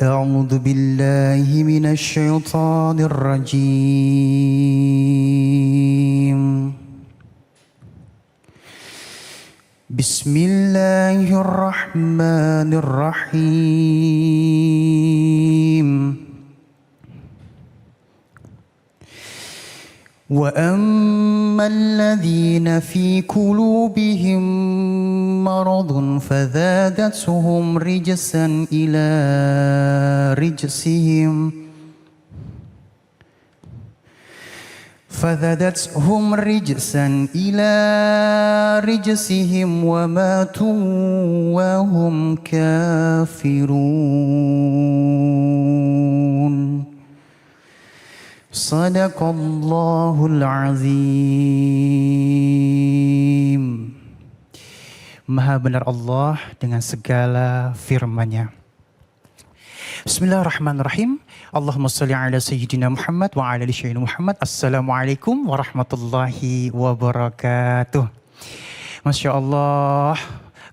أعوذ بالله من الشيطان الرجيم بسم الله الرحمن الرحيم وأما الذين في قلوبهم مرض فزادتهم رجسا إلى رجسهم وماتوا وهم كافرون Sadaqallahul azim. Maha benar Allah dengan segala firman-Nya. Bismillahirrahmanirrahim. Allahumma salli ala sayyidina Muhammad wa ala ali sayyidina Muhammad. Assalamualaikum warahmatullahi wabarakatuh. Masya Allah.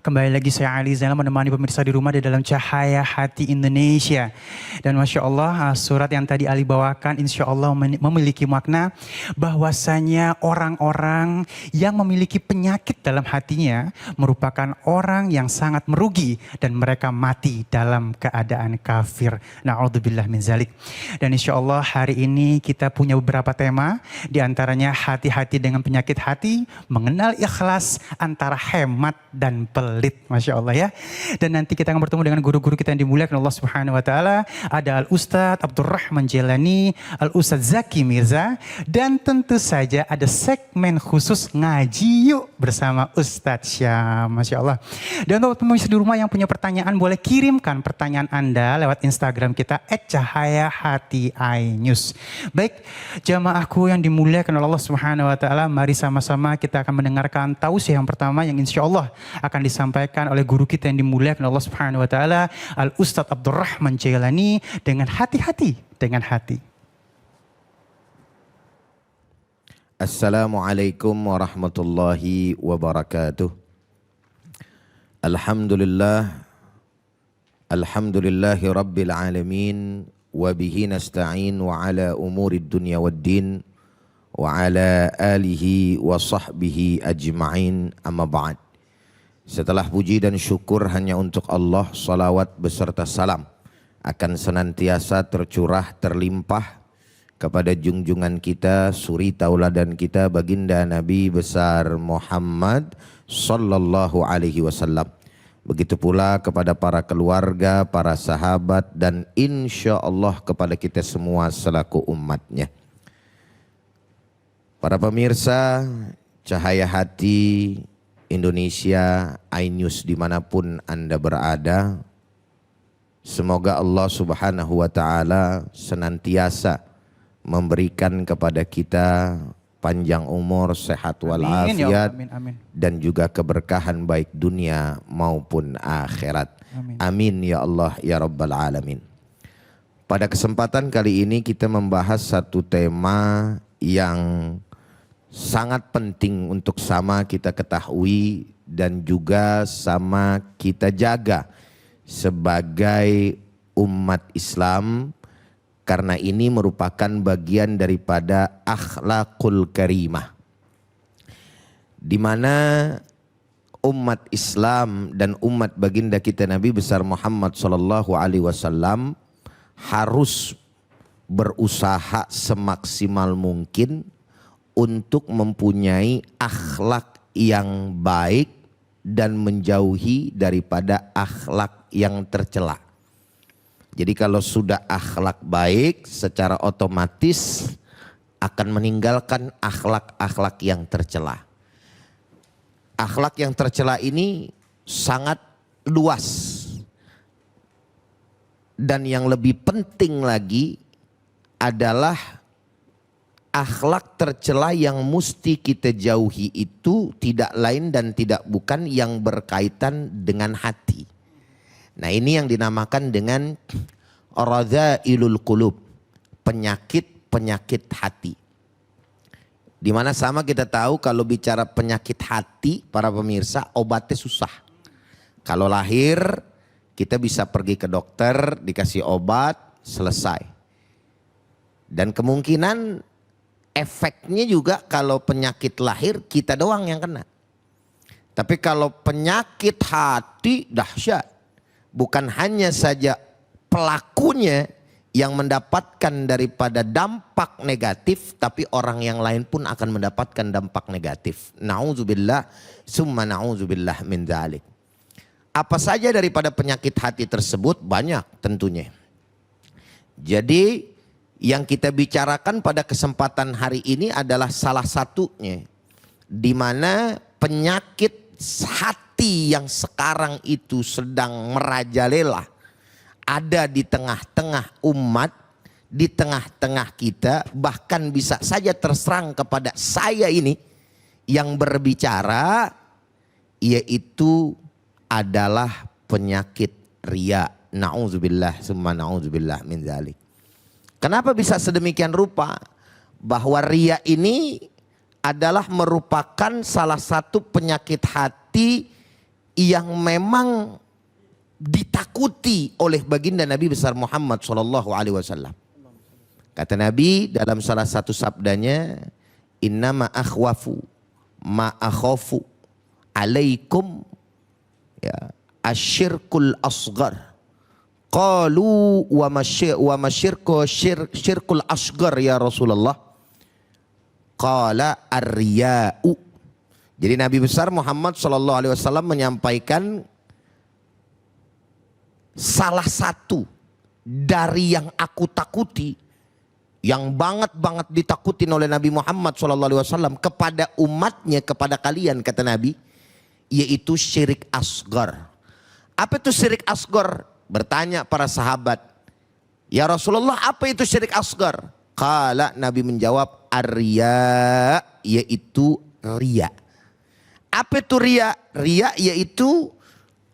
Kembali lagi saya Ali Zainal menemani pemirsa di rumah di dalam Cahaya Hati Indonesia. Dan Masya Allah surat yang tadi Ali bawakan insya Allah memiliki makna bahwasanya orang-orang yang memiliki penyakit dalam hatinya merupakan orang yang sangat merugi dan mereka mati dalam keadaan kafir. Na'udzubillah min zalik. Dan insya Allah hari ini kita punya beberapa tema, di antaranya hati-hati dengan penyakit hati, mengenal ikhlas antara hemat dan pelit. Masya Allah ya. Dan nanti kita akan bertemu dengan guru-guru kita yang dimuliakan Allah Subhanahu Wa Taala. Ada Al-Ustadz Abdurrahman Jelani, Al-Ustadz Zaki Mirza. Dan tentu saja ada segmen khusus ngaji yuk bersama Ustadz Syam. Masya Allah. Dan untuk pemirsa di rumah yang punya pertanyaan boleh kirimkan pertanyaan Anda lewat Instagram kita @cahayahati_news. Baik jamaahku yang dimuliakan oleh Allah Subhanahu Wa Taala, mari sama-sama kita akan mendengarkan tausiah yang pertama yang insya Allah akan disampaikan oleh guru kita yang dimuliakan Allah Subhanahu Wa Taala, Al-Ustadz Abdurrahman Jailani, dengan hati-hati dengan hati. Assalamualaikum warahmatullahi wabarakatuh. Alhamdulillahi rabbil alamin, wa bihi nasta'in wa ala umurid dunya waddin, wa ala alihi wa sahbihi ajma'in, amma ba'd. Setelah puji dan syukur hanya untuk Allah, salawat beserta salam akan senantiasa tercurah terlimpah kepada junjungan kita, suri tauladan kita, baginda Nabi besar Muhammad sallallahu alaihi wasallam. Begitu pula kepada para keluarga, para sahabat, dan insya Allah kepada kita semua selaku umatnya. Para pemirsa Cahaya Hati Indonesia, iNews dimanapun Anda berada, semoga Allah Subhanahu Wa Taala senantiasa memberikan kepada kita panjang umur, sehat walafiat, dan juga keberkahan baik dunia maupun akhirat. Amin ya Allah ya Rabbal Alamin. Pada kesempatan kali ini kita membahas satu tema yang sangat penting untuk sama kita ketahui dan juga sama kita jaga sebagai umat Islam, karena ini merupakan bagian daripada akhlakul karimah, di mana umat Islam dan umat baginda kita Nabi besar Muhammad sallallahu alaihi wasallam harus berusaha semaksimal mungkin untuk mempunyai akhlak yang baik dan menjauhi daripada akhlak yang tercela. Jadi kalau sudah akhlak baik, secara otomatis akan meninggalkan akhlak-akhlak yang tercela. Akhlak yang tercela ini sangat luas. Dan yang lebih penting lagi adalah akhlak tercela yang mesti kita jauhi itu tidak lain dan tidak bukan yang berkaitan dengan hati. Nah ini yang dinamakan dengan radzailul qulub, penyakit-penyakit hati. Dimana sama kita tahu kalau bicara penyakit hati para pemirsa, obatnya susah. Kalau lahir Kita bisa pergi ke dokter, dikasih obat, selesai. Dan kemungkinan efeknya juga kalau penyakit lahir kita doang yang kena. Tapi kalau penyakit hati dahsyat. Bukan hanya saja pelakunya yang mendapatkan daripada dampak negatif, tapi orang yang lain pun akan mendapatkan dampak negatif. Na'udzubillah, summa na'udzubillah min dzalik. Apa saja daripada penyakit hati tersebut? Banyak tentunya. Jadi yang kita bicarakan pada kesempatan hari ini adalah salah satunya. Di mana penyakit hati yang sekarang itu sedang merajalela. Ada di tengah-tengah umat, di tengah-tengah kita, bahkan bisa saja terserang kepada saya ini yang berbicara, yaitu adalah penyakit riya. Na'udzubillah, summa na'udzubillah min dzalik. Kenapa bisa sedemikian rupa? Bahwa riya ini adalah merupakan salah satu penyakit hati yang memang ditakuti oleh baginda Nabi besar Muhammad SAW. Kata Nabi dalam salah satu sabdanya, innama akhwafu ma akhafu alaikum ya asyirkul asghar. Qalu wa syirkul asghar ya Rasulullah. Qala ar-riya'u. Jadi Nabi besar Muhammad SAW menyampaikan salah satu dari yang aku takuti, yang banget ditakutin oleh Nabi Muhammad SAW kepada umatnya, kepada kalian, kata Nabi, yaitu syirik asgar. Apa itu syirik asgar? Bertanya para sahabat, ya Rasulullah, apa itu syirik asgar? Kala Nabi menjawab, ar-riya, yaitu riya. Apa itu riya? Riya yaitu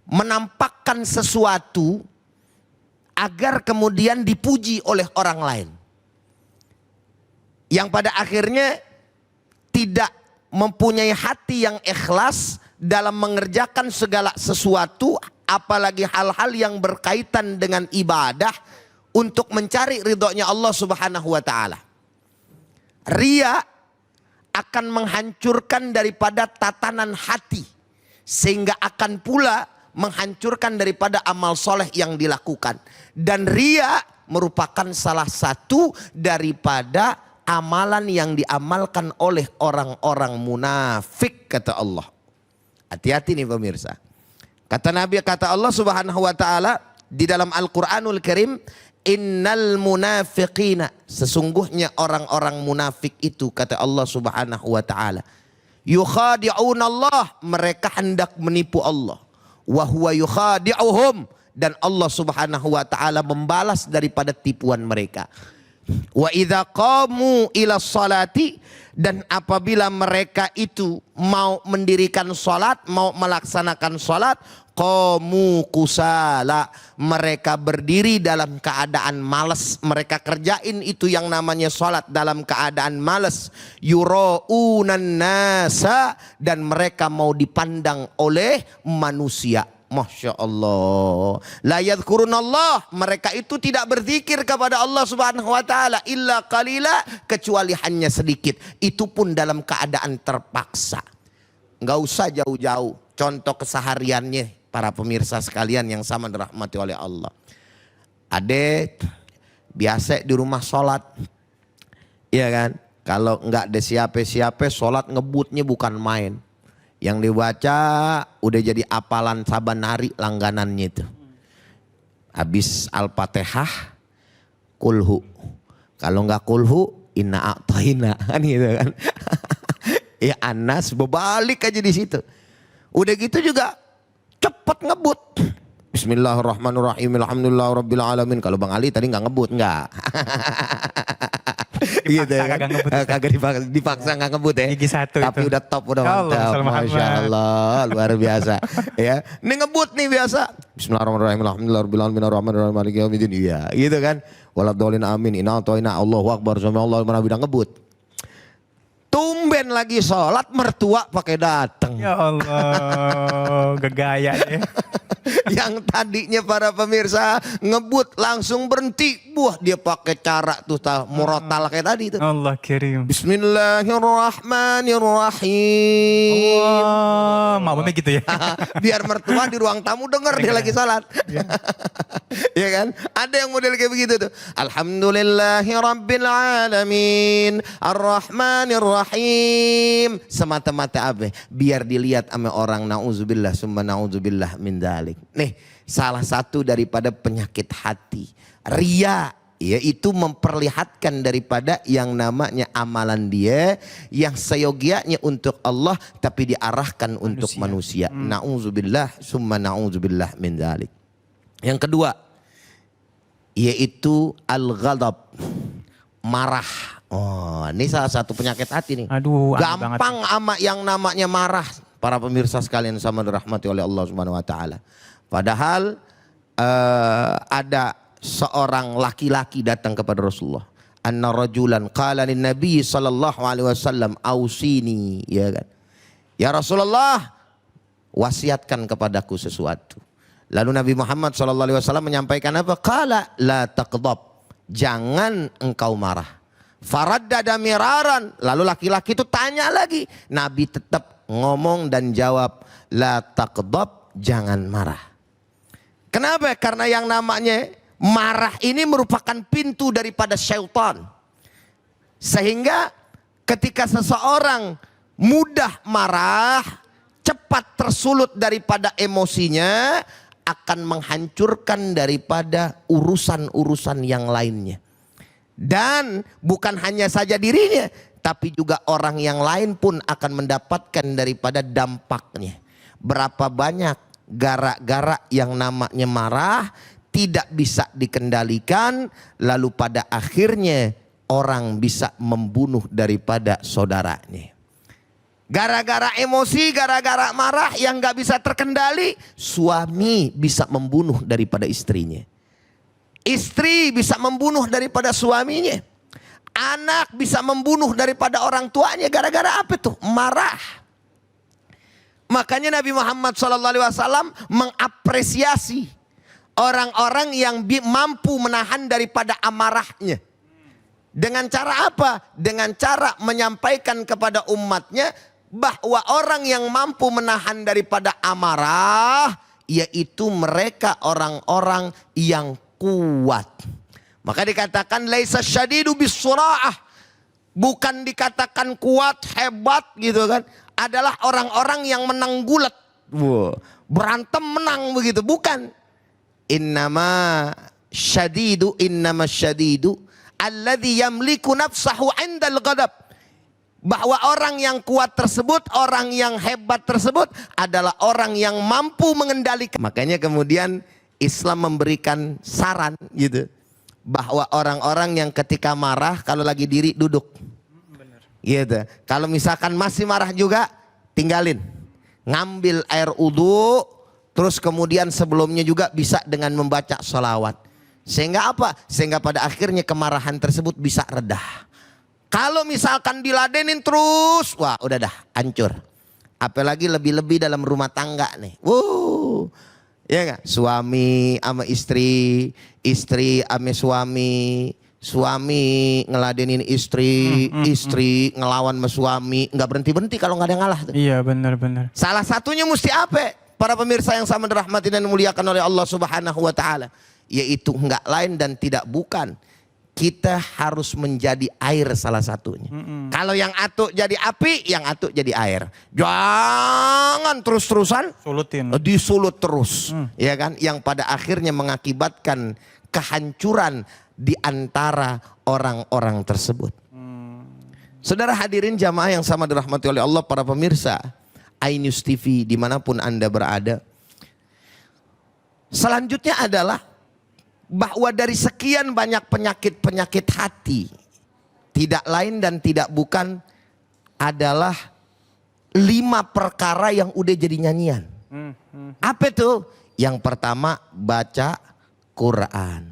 menampakkan sesuatu agar kemudian dipuji oleh orang lain. Yang pada akhirnya tidak mempunyai hati yang ikhlas dalam mengerjakan segala sesuatu, apalagi hal-hal yang berkaitan dengan ibadah untuk mencari ridhonya Allah Subhanahu wa taala. Riya akan menghancurkan daripada tatanan hati, sehingga akan pula menghancurkan daripada amal soleh yang dilakukan. Dan riya merupakan salah satu daripada amalan yang diamalkan oleh orang-orang munafik, kata Allah. Hati-hati nih pemirsa. Kata Nabi, kata Allah Subhanahu wa taala di dalam Al-Qur'anul Karim, innal munafiqina, sesungguhnya orang-orang munafik itu, kata Allah Subhanahu wa taala, yukhadi'un Allah, mereka hendak menipu Allah. Wa huwa yukhadi'uhum, dan Allah Subhanahu wa taala membalas daripada tipuan mereka. Wa idza qamu ila sholati, dan apabila mereka itu mau mendirikan salat, mau melaksanakan salat, qamu kusala, mereka berdiri dalam keadaan malas. Mereka kerjain itu yang namanya salat dalam keadaan malas. Yuraunan nasa, dan mereka mau dipandang oleh manusia. Masya Allah. La yadhkurunallah, mereka itu tidak berzikir kepada Allah Subhanahu wa taala illa qalila, kecuali hanya sedikit. Itu pun dalam keadaan terpaksa. Enggak usah jauh-jauh, contoh kesehariannya para pemirsa sekalian yang sama dirahmati oleh Allah. Adek biasa di rumah sholat, iya kan? Kalau enggak ada siapa-siapa, sholat ngebutnya bukan main. Yang dibaca udah jadi apalan saban hari langganannya itu. Habis Al-Fatihah, kulhu. Kalau enggak kulhu, inna a'tahina, kan gitu kan. Ya Anas berbalik aja di situ. Udah gitu juga cepat ngebut. Bismillahirrahmanirrahim. Alhamdulillahirabbil alamin. Kalau Bang Ali tadi enggak ngebut, enggak. Gitu ya kan? Kagak dipaksa nggak ngebut ya. Gigi satu tapi itu. udah top, udah mantap. Masya Allah, luar biasa. Ya, ini ngebut nih biasa. Bismillahirrahmanirrahim. Alhamdulillahirabbil alamin arrahmanirrahim maliki yaumiddin. Iya, gitu kan. Waladhdallin amin. Inna a'taina Allahu akbar. Subhanallah, Nabi udah ngebut. Tumben lagi sholat, mertua pakai datang. Ya Allah, gegaya deh. Yang tadinya para pemirsa ngebut langsung berhenti. Buah dia pakai cara tuh murotal kayak tadi tuh. Allah kirim. Bismillahirrahmanirrahim. Allah, makmumnya gitu ya. Biar mertua di ruang tamu denger dia lagi salat. Ya kan? Ada yang model kayak begitu tuh. Alhamdulillahirabbil alamin, arrahmanirrahim. Semata-mata apa? Biar dilihat sama orang, nauzubillah summa nauzubillah min dzalik. Nih, salah satu daripada penyakit hati, riya, yaitu memperlihatkan daripada yang namanya amalan dia yang seyogianya untuk Allah tapi diarahkan untuk manusia. Nauzubillah summa nauzubillah min dzalik. Yang kedua yaitu al-ghadab, marah. Oh, ini salah satu penyakit hati nih. Aduh, gampang ama yang namanya marah. Para pemirsa sekalian sama dirahmati oleh Allah Subhanahu wa taala. Padahal ada seorang laki-laki datang kepada Rasulullah. Anna rajulan qala lin Nabi sallallahu alaihi wasallam ausini, ya kan. Ya Rasulullah, wasiatkan kepadaku sesuatu. Lalu Nabi Muhammad sallallahu alaihi wasallam menyampaikan apa? Qala la taqdab. Jangan engkau marah. Faraddada miraran. Lalu laki-laki itu tanya lagi. Nabi tetap ngomong dan jawab, la taqdab, jangan marah. Kenapa? Karena yang namanya marah ini merupakan pintu daripada syaitan. Sehingga ketika seseorang mudah marah, cepat tersulut daripada emosinya, akan menghancurkan daripada urusan-urusan yang lainnya. Dan bukan hanya saja dirinya, tapi juga orang yang lain pun akan mendapatkan daripada dampaknya. Berapa banyak gara-gara yang namanya marah tidak bisa dikendalikan, lalu pada akhirnya orang bisa membunuh daripada saudaranya. Gara-gara emosi, gara-gara marah yang gak bisa terkendali, suami bisa membunuh daripada istrinya. Istri bisa membunuh daripada suaminya. Anak bisa membunuh daripada orang tuanya gara-gara apa tuh? Marah. Makanya Nabi Muhammad SAW mengapresiasi orang-orang yang mampu menahan daripada amarahnya. Dengan cara apa? Dengan cara menyampaikan kepada umatnya bahwa orang yang mampu menahan daripada amarah, yaitu mereka orang-orang yang kuat. Maka dikatakan laisa syadidu bisura'ah. Bukan dikatakan kuat, hebat gitu kan. Adalah orang-orang yang menang gulat. Berantem menang begitu. Bukan. Innama syadidu alladhi yamliku nafsahu indal ghadab. Bahwa orang yang kuat tersebut, orang yang hebat tersebut adalah orang yang mampu mengendalikan. Makanya kemudian Islam memberikan saran gitu. Bahwa orang-orang yang ketika marah kalau lagi diri duduk. Benar. Gitu. Kalau misalkan masih marah juga tinggalin. Ngambil air wudu, terus kemudian sebelumnya juga bisa dengan membaca sholawat. Sehingga apa? Sehingga pada akhirnya kemarahan tersebut bisa redah. Kalau misalkan diladenin terus, wah udah dah hancur. Apalagi lebih-lebih dalam rumah tangga nih. Ya gak? Suami sama istri, istri sama suami, suami ngeladenin istri, istri ngelawan sama suami. Nggak berhenti-berhenti kalau nggak ada yang ngalah tuh. Iya benar-benar. Salah satunya mesti apa? Para pemirsa yang sama dirahmati dan dimuliakan oleh Allah Subhanahu wa taala, yaitu enggak lain dan tidak bukan kita harus menjadi air salah satunya. Kalau yang atuk jadi api, yang atuk jadi air. Jangan terus-terusan Sulutin. disulut terus, ya kan? Yang pada akhirnya mengakibatkan kehancuran di antara orang-orang tersebut. Saudara hadirin jamaah yang sama dirahmati oleh Allah, para pemirsa iNews TV dimanapun Anda berada. Selanjutnya adalah bahwa dari sekian banyak penyakit-penyakit hati, tidak lain dan tidak bukan adalah 5 perkara yang udah jadi nyanyian. Apa itu? Yang pertama, baca Quran.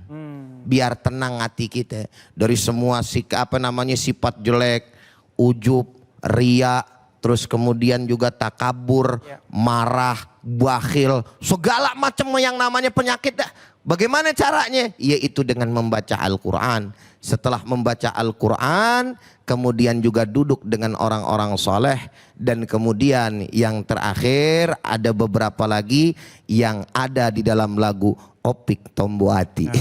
Biar tenang hati kita dari semua sifat jelek, ujub, ria, terus kemudian juga takabur, marah, bakhil, segala macam yang namanya penyakit dah. Bagaimana caranya? Yaitu dengan membaca Al-Quran. Setelah membaca Al-Quran, kemudian juga duduk dengan orang-orang soleh. Dan kemudian yang terakhir ada beberapa lagi yang ada di dalam lagu Opik Tomboati.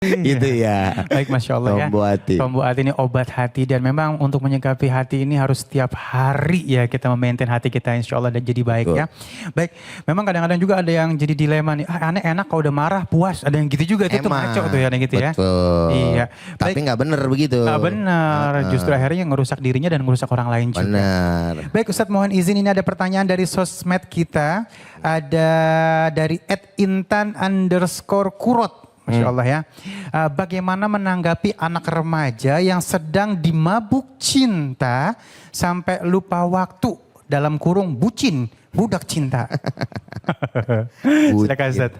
Gitu ya. Baik, Masya Allah ya. Tomboati. Tomboati ini obat hati, dan memang untuk menyikapi hati ini harus setiap hari ya kita memaintain hati kita, insya Allah dan jadi baik. Betul. Ya. Baik, memang kadang-kadang juga ada yang jadi dilema nih, aneh enak kalau udah marah puas, ada yang gitu juga, itu tuh ngaco tuh ya gitu ya. Betul. Iya. Tapi nggak bener begitu. Nggak benar, justru akhirnya ngerusak dirinya dan ngerusak orang lain juga. Benar. Baik Ustadz, mohon izin, ini ada pertanyaan dari sosmed kita, ada dari @intan_kurot. Masya Allah ya. Bagaimana menanggapi anak remaja yang sedang dimabuk cinta sampai lupa waktu, dalam kurung bucin, budak cinta. Silakan Ustaz.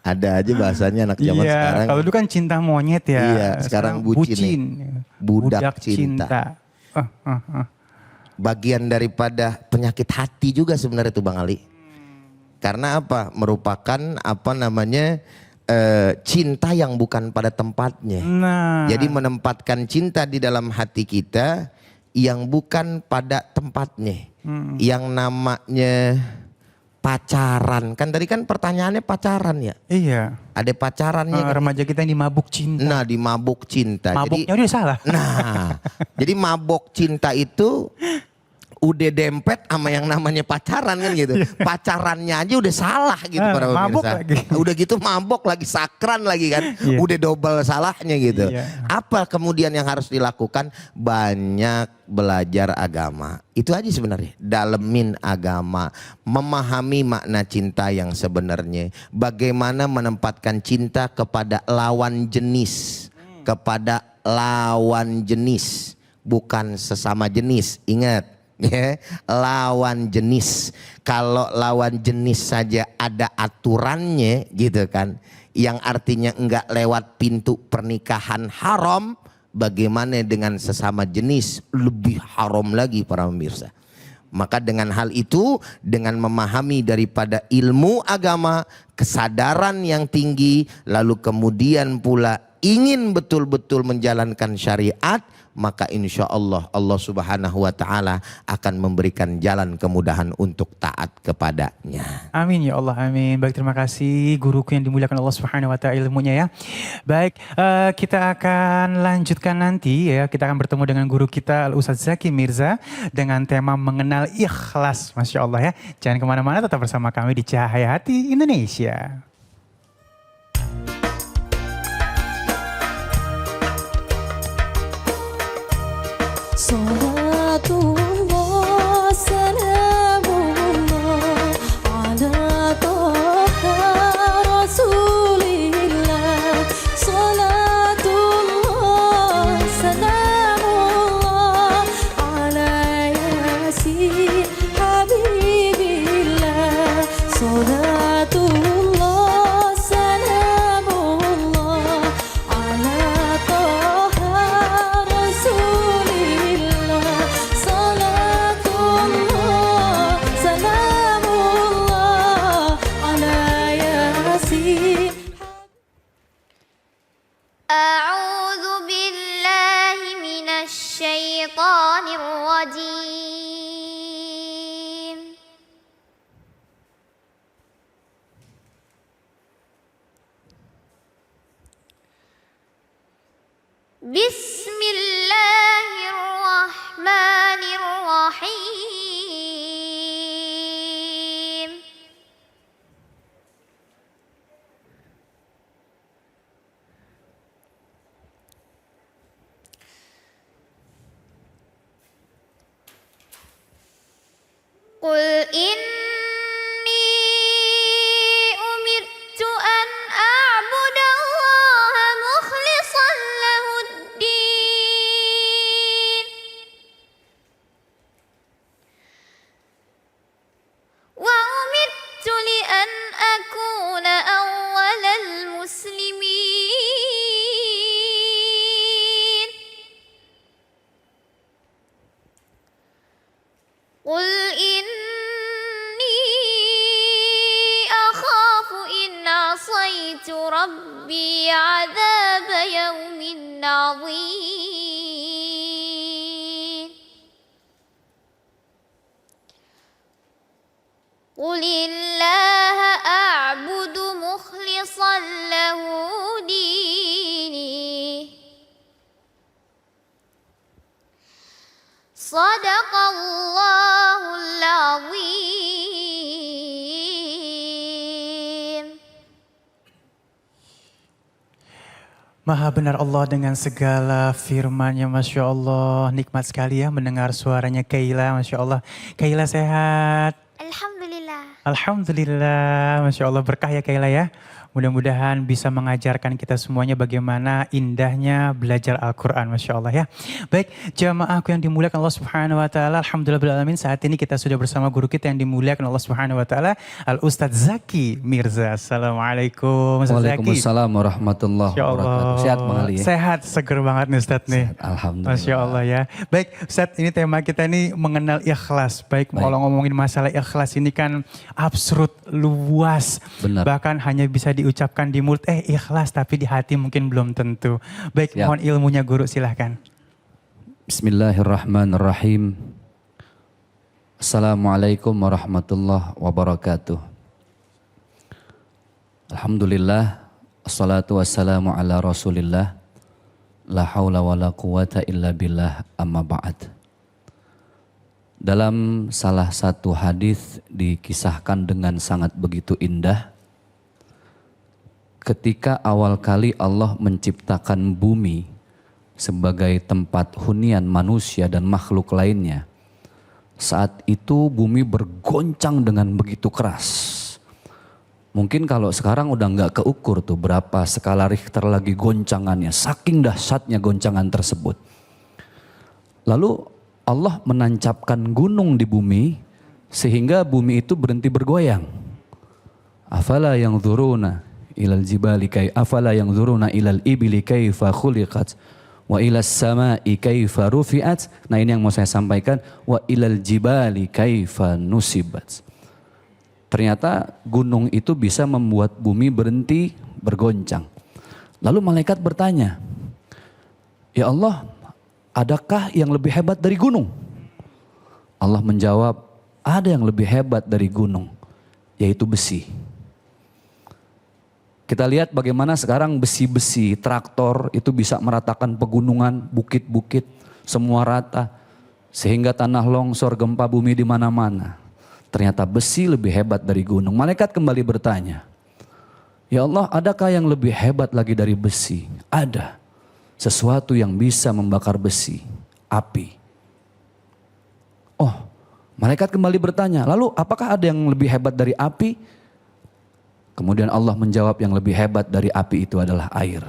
Ada aja bahasanya anak zaman sekarang. Kalau dulu kan cinta monyet ya. Iya, sekarang bucin. Budak cinta. Bagian daripada penyakit hati juga sebenarnya itu Bang Ali. Karena apa? Merupakan apa namanya? Cinta yang bukan pada tempatnya. Jadi menempatkan cinta di dalam hati kita yang bukan pada tempatnya. Yang namanya pacaran. Kan tadi kan pertanyaannya pacaran ya. Iya. Ada pacarannya. Remaja kita yang dimabuk cinta. Nah, dimabuk cinta. Mabuknya udah salah. Nah, jadi mabuk cinta itu udah dempet sama yang namanya pacaran kan gitu. Pacarannya aja udah salah gitu para pemirsa. Mabok lagi. Udah gitu mabok lagi, sakran lagi kan. Udah double salahnya gitu. Apa kemudian yang harus dilakukan? Banyak belajar agama. Itu aja sebenarnya. Dalemin agama. Memahami makna cinta yang sebenarnya. Bagaimana menempatkan cinta kepada lawan jenis. Kepada lawan jenis. Bukan sesama jenis. Ingat. Ya, lawan jenis. Kalau lawan jenis saja ada aturannya gitu kan, yang artinya enggak lewat pintu pernikahan haram, bagaimana dengan sesama jenis? Lebih haram lagi para pemirsa. Maka dengan hal itu, dengan memahami daripada ilmu agama, kesadaran yang tinggi, lalu kemudian pula ingin betul-betul menjalankan syariat, maka insya Allah Allah Subhanahu wa Ta'ala akan memberikan jalan kemudahan untuk taat kepadanya. Amin ya Allah, amin. Baik, terima kasih guruku yang dimuliakan Allah Subhanahu wa Ta'ala ilmunya ya. Baik, kita akan lanjutkan nanti ya. Kita akan bertemu dengan guru kita Al-Ustadz Zaki Mirza dengan tema mengenal ikhlas. Masya Allah ya. Jangan kemana-mana, tetap bersama kami di Cahaya Hati Indonesia. Salatullah salamullah ala toha rasulillah. Salatullah salamullah ala yasin habibillah. Salatullah salamullah ala toha rasulillah. Salatullah salamullah ala yasin. أعوذ بالله من الشيطان الرجيم بسم الله الرحمن الرحيم قل إني أمرت أن أعبد الله مخلصا له الدين وأمرت لأن أكون أول المسلمين قل إني أخاف إن عصيت ربي عذاب يوم عظيم قل الله أعبد مخلصا له ديني صدق الله العظيم. Maha benar Allah dengan segala firman-Nya, Masya Allah. Nikmat sekali ya mendengar suaranya Kaila, Masya Allah. Kaila sehat? Alhamdulillah. Alhamdulillah, Masya Allah, berkah ya Kaila ya. Mudah-mudahan bisa mengajarkan kita semuanya bagaimana indahnya belajar Al-Quran, Masya Allah ya. Baik, jamaahku yang dimuliakan Allah Subhanahu Wa Taala, Alhamdulillah, saat ini kita sudah bersama guru kita yang dimuliakan Allah Subhanahu Wa Taala, Al-Ustadz Zaki Mirza. Assalamualaikum, Ustadz Zaki. Waalaikumsalam warahmatullahi Masya Allah. wabarakatuh. Sehat Bang Ali ya? Sehat, seger banget nih Ustadz nih. Sehat, alhamdulillah. Masya Allah ya. Baik Ustadz, ini tema kita nih mengenal ikhlas. Baik, kalau ngomongin masalah ikhlas ini kan absurd, luas. Benar. Bahkan hanya bisa diucapkan di mulut, ikhlas, tapi di hati mungkin belum tentu. Baik, Siap. mohon ilmunya guru, silahkan. Bismillahirrahmanirrahim. Assalamualaikum warahmatullahi wabarakatuh. Alhamdulillah, assalatu wassalamu ala rasulillah. La hawla wa la quwata illa billah, amma ba'd. Dalam salah satu hadis dikisahkan dengan sangat begitu indah. Ketika awal kali Allah menciptakan bumi sebagai tempat hunian manusia dan makhluk lainnya, saat itu bumi bergoncang dengan begitu keras. Mungkin kalau sekarang udah nggak keukur tuh berapa skala Richter lagi goncangannya, saking dahsyatnya goncangan tersebut. Lalu Allah menancapkan gunung di bumi sehingga bumi itu berhenti bergoyang. Afala yanzuruna ilal jibali afala yanzuruna ilal ibili kaifa khuliqat wa ilas sama'i kaifa rufi'at. Nah, ini yang mau saya sampaikan, wa ilal jibali kaifa nusibat. Ternyata gunung itu bisa membuat bumi berhenti bergoncang. Lalu malaikat bertanya, "Ya Allah, adakah yang lebih hebat dari gunung?" Allah menjawab, "Ada yang lebih hebat dari gunung, yaitu besi." Kita lihat bagaimana sekarang besi-besi traktor itu bisa meratakan pegunungan, bukit-bukit, semua rata. Sehingga tanah longsor, gempa bumi di mana-mana. Ternyata besi lebih hebat dari gunung. Malaikat kembali bertanya, "Ya Allah, adakah yang lebih hebat lagi dari besi?" Ada. Sesuatu yang bisa membakar besi, api. Oh, malaikat kembali bertanya, "Lalu apakah ada yang lebih hebat dari api?" Kemudian Allah menjawab, yang lebih hebat dari api itu adalah air.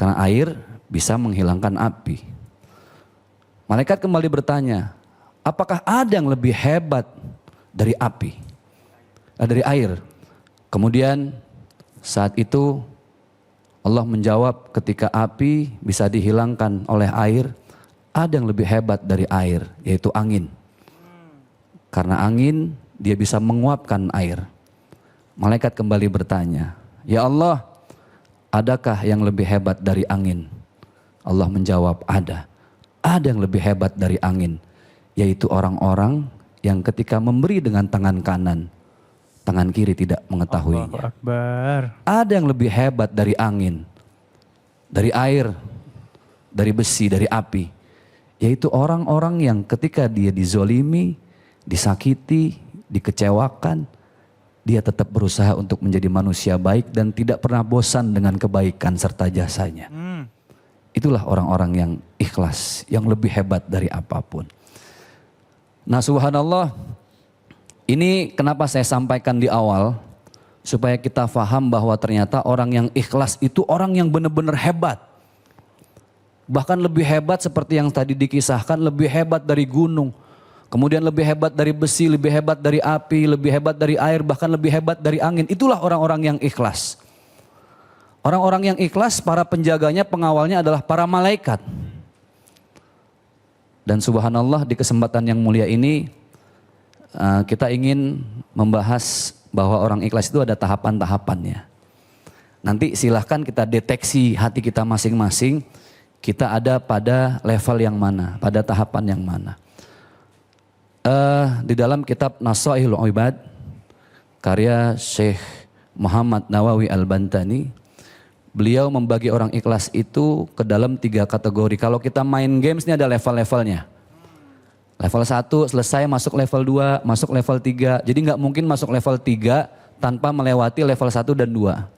Karena air bisa menghilangkan api. Malaikat kembali bertanya, apakah ada yang lebih hebat dari api? Dari air. Kemudian saat itu Allah menjawab, ketika api bisa dihilangkan oleh air, ada yang lebih hebat dari air, yaitu angin. Karena angin dia bisa menguapkan air. Malaikat kembali bertanya, "Ya Allah, adakah yang lebih hebat dari angin?" Allah menjawab, ada. Ada yang lebih hebat dari angin, yaitu orang-orang yang ketika memberi dengan tangan kanan, tangan kiri tidak mengetahuinya. Allahu Akbar. Ada yang lebih hebat dari angin, dari air, dari besi, dari api, yaitu orang-orang yang ketika dia dizolimi, disakiti, dikecewakan, dia tetap berusaha untuk menjadi manusia baik dan tidak pernah bosan dengan kebaikan serta jasanya. Itulah orang-orang yang ikhlas, yang lebih hebat dari apapun. Nah, subhanallah, ini kenapa saya sampaikan di awal, supaya kita faham bahwa ternyata orang yang ikhlas itu orang yang benar-benar hebat. Bahkan lebih hebat seperti yang tadi dikisahkan, lebih hebat dari gunung. Kemudian lebih hebat dari besi, lebih hebat dari api, lebih hebat dari air, bahkan lebih hebat dari angin. Itulah orang-orang yang ikhlas. Orang-orang yang ikhlas, para penjaganya, pengawalnya adalah para malaikat. Dan subhanallah di kesempatan yang mulia ini kita ingin membahas bahwa orang ikhlas itu ada tahapan-tahapannya. Nanti silahkan kita deteksi hati kita masing-masing, kita ada pada level yang mana, pada tahapan yang mana. Di dalam kitab Nasaihul Ibad, karya Syekh Muhammad Nawawi Al-Bantani, beliau membagi orang ikhlas itu ke dalam 3 kategori. Kalau kita main games ini ada level-levelnya. Level 1 selesai, masuk level 2, masuk level 3. Jadi nggak mungkin masuk level 3 tanpa melewati level 1 dan 2.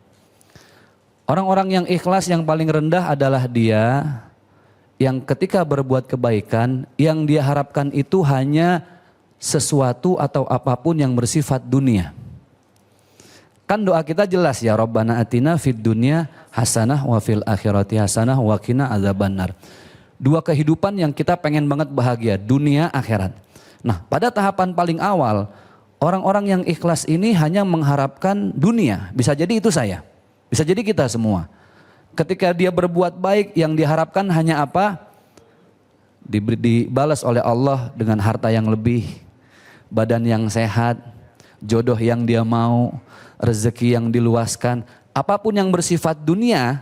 Orang-orang yang ikhlas yang paling rendah adalah dia yang ketika berbuat kebaikan, yang dia harapkan itu hanya sesuatu atau apapun yang bersifat dunia. Kan doa kita jelas ya, Rabbana atina fid dunya hasanah wa fil akhirati hasanah wa qina adzabannar. 2 kehidupan yang kita pengen banget bahagia, dunia akhirat. Nah, pada tahapan paling awal, orang-orang yang ikhlas ini hanya mengharapkan dunia. Bisa jadi itu saya, bisa jadi kita semua. Ketika dia berbuat baik, yang diharapkan hanya apa? Dibalas oleh Allah dengan harta yang lebih, badan yang sehat, jodoh yang dia mau, rezeki yang diluaskan. Apapun yang bersifat dunia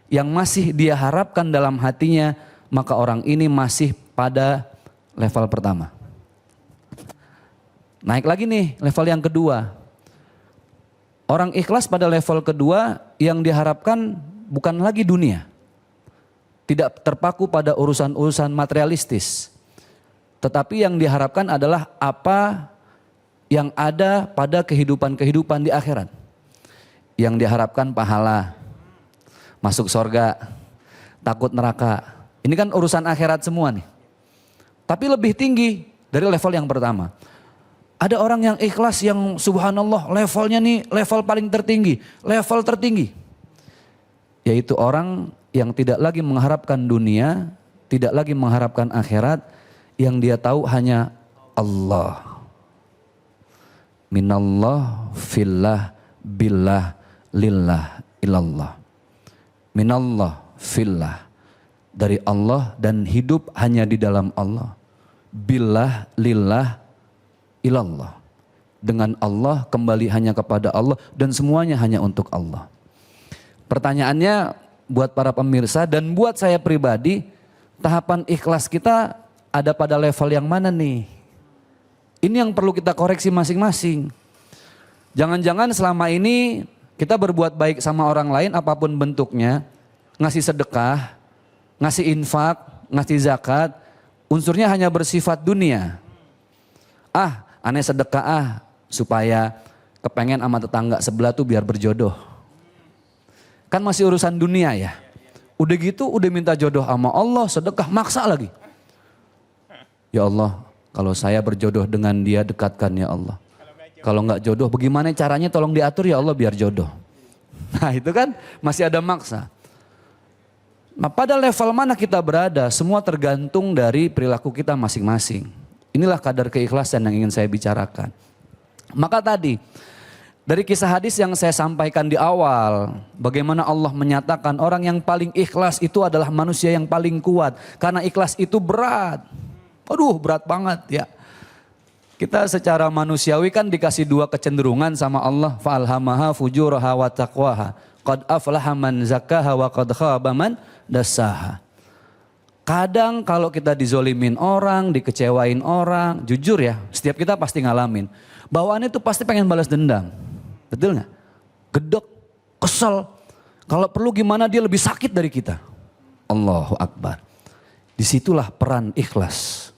yang masih dia harapkan dalam hatinya, maka orang ini masih pada level pertama. Naik lagi nih level yang kedua. Orang ikhlas pada level kedua yang diharapkan bukan lagi dunia. Tidak terpaku pada urusan-urusan materialistis. Tetapi yang diharapkan adalah apa yang ada pada kehidupan-kehidupan di akhirat. Yang diharapkan pahala, masuk surga, takut neraka. Ini kan urusan akhirat semua nih. Tapi lebih tinggi dari level yang pertama. Ada orang yang ikhlas yang subhanallah levelnya nih level paling tertinggi. Level tertinggi. Yaitu orang yang tidak lagi mengharapkan dunia, tidak lagi mengharapkan akhirat. Yang dia tahu hanya Allah. Minallah, fillah, billah, lillah, ilallah. Minallah, fillah. Dari Allah dan hidup hanya di dalam Allah. Billah, lillah, ilallah. Dengan Allah, kembali hanya kepada Allah dan semuanya hanya untuk Allah. Pertanyaannya buat para pemirsa dan buat saya pribadi, tahapan ikhlas kita ada pada level yang mana nih? Ini yang perlu kita koreksi masing-masing. Jangan-jangan selama ini kita berbuat baik sama orang lain apapun bentuknya, ngasih sedekah, ngasih infak, ngasih zakat, unsurnya hanya bersifat dunia. Aneh sedekah supaya kepengen sama tetangga sebelah tuh biar berjodoh. Kan masih urusan dunia ya. Udah gitu udah minta jodoh sama Allah, sedekah maksa lagi. Ya Allah, kalau saya berjodoh dengan dia dekatkan ya Allah. Kalau nggak jodoh bagaimana caranya tolong diatur ya Allah biar jodoh. Nah itu kan masih ada maksa. Nah pada level mana kita berada semua tergantung dari perilaku kita masing-masing. Inilah kadar keikhlasan yang ingin saya bicarakan. Maka tadi dari kisah hadis yang saya sampaikan di awal. Bagaimana Allah menyatakan orang yang paling ikhlas itu adalah manusia yang paling kuat. Karena ikhlas itu berat. Aduh berat banget ya. Kita secara manusiawi kan dikasih 2 kecenderungan sama Allah. Fa'alhamaha fujuraha wa taqwaha. Qad aflaha man zakkaha wa qad khaba man dassaha. Kadang kalau kita dizolimin orang, dikecewain orang, jujur ya, setiap kita pasti ngalamin. Bawaannya itu pasti pengen balas dendam. Betul gak? Gedek, kesel. Kalau perlu gimana dia lebih sakit dari kita. Allahu Akbar. Disitulah peran ikhlas.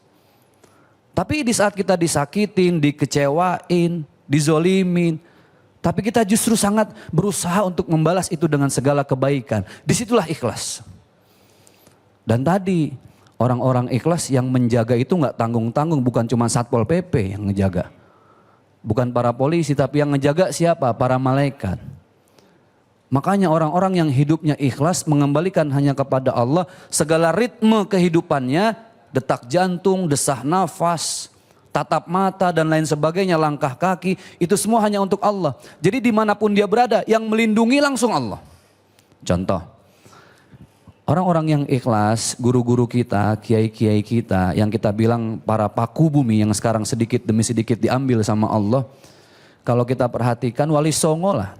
Tapi di saat kita disakitin, dikecewain, dizolimin. Tapi kita justru sangat berusaha untuk membalas itu dengan segala kebaikan. Disitulah ikhlas. Dan tadi orang-orang ikhlas yang menjaga itu gak tanggung-tanggung. Bukan cuma Satpol PP yang ngejaga. Bukan para polisi tapi yang ngejaga siapa? Para malaikat. Makanya orang-orang yang hidupnya ikhlas mengembalikan hanya kepada Allah. Segala ritme kehidupannya, detak jantung, desah nafas, tatap mata dan lain sebagainya, langkah kaki. Itu semua hanya untuk Allah. Jadi dimanapun dia berada yang melindungi langsung Allah. Contoh. Orang-orang yang ikhlas, guru-guru kita, kiai-kiai kita, yang kita bilang para paku bumi yang sekarang sedikit demi sedikit diambil sama Allah. Kalau kita perhatikan wali songo lah.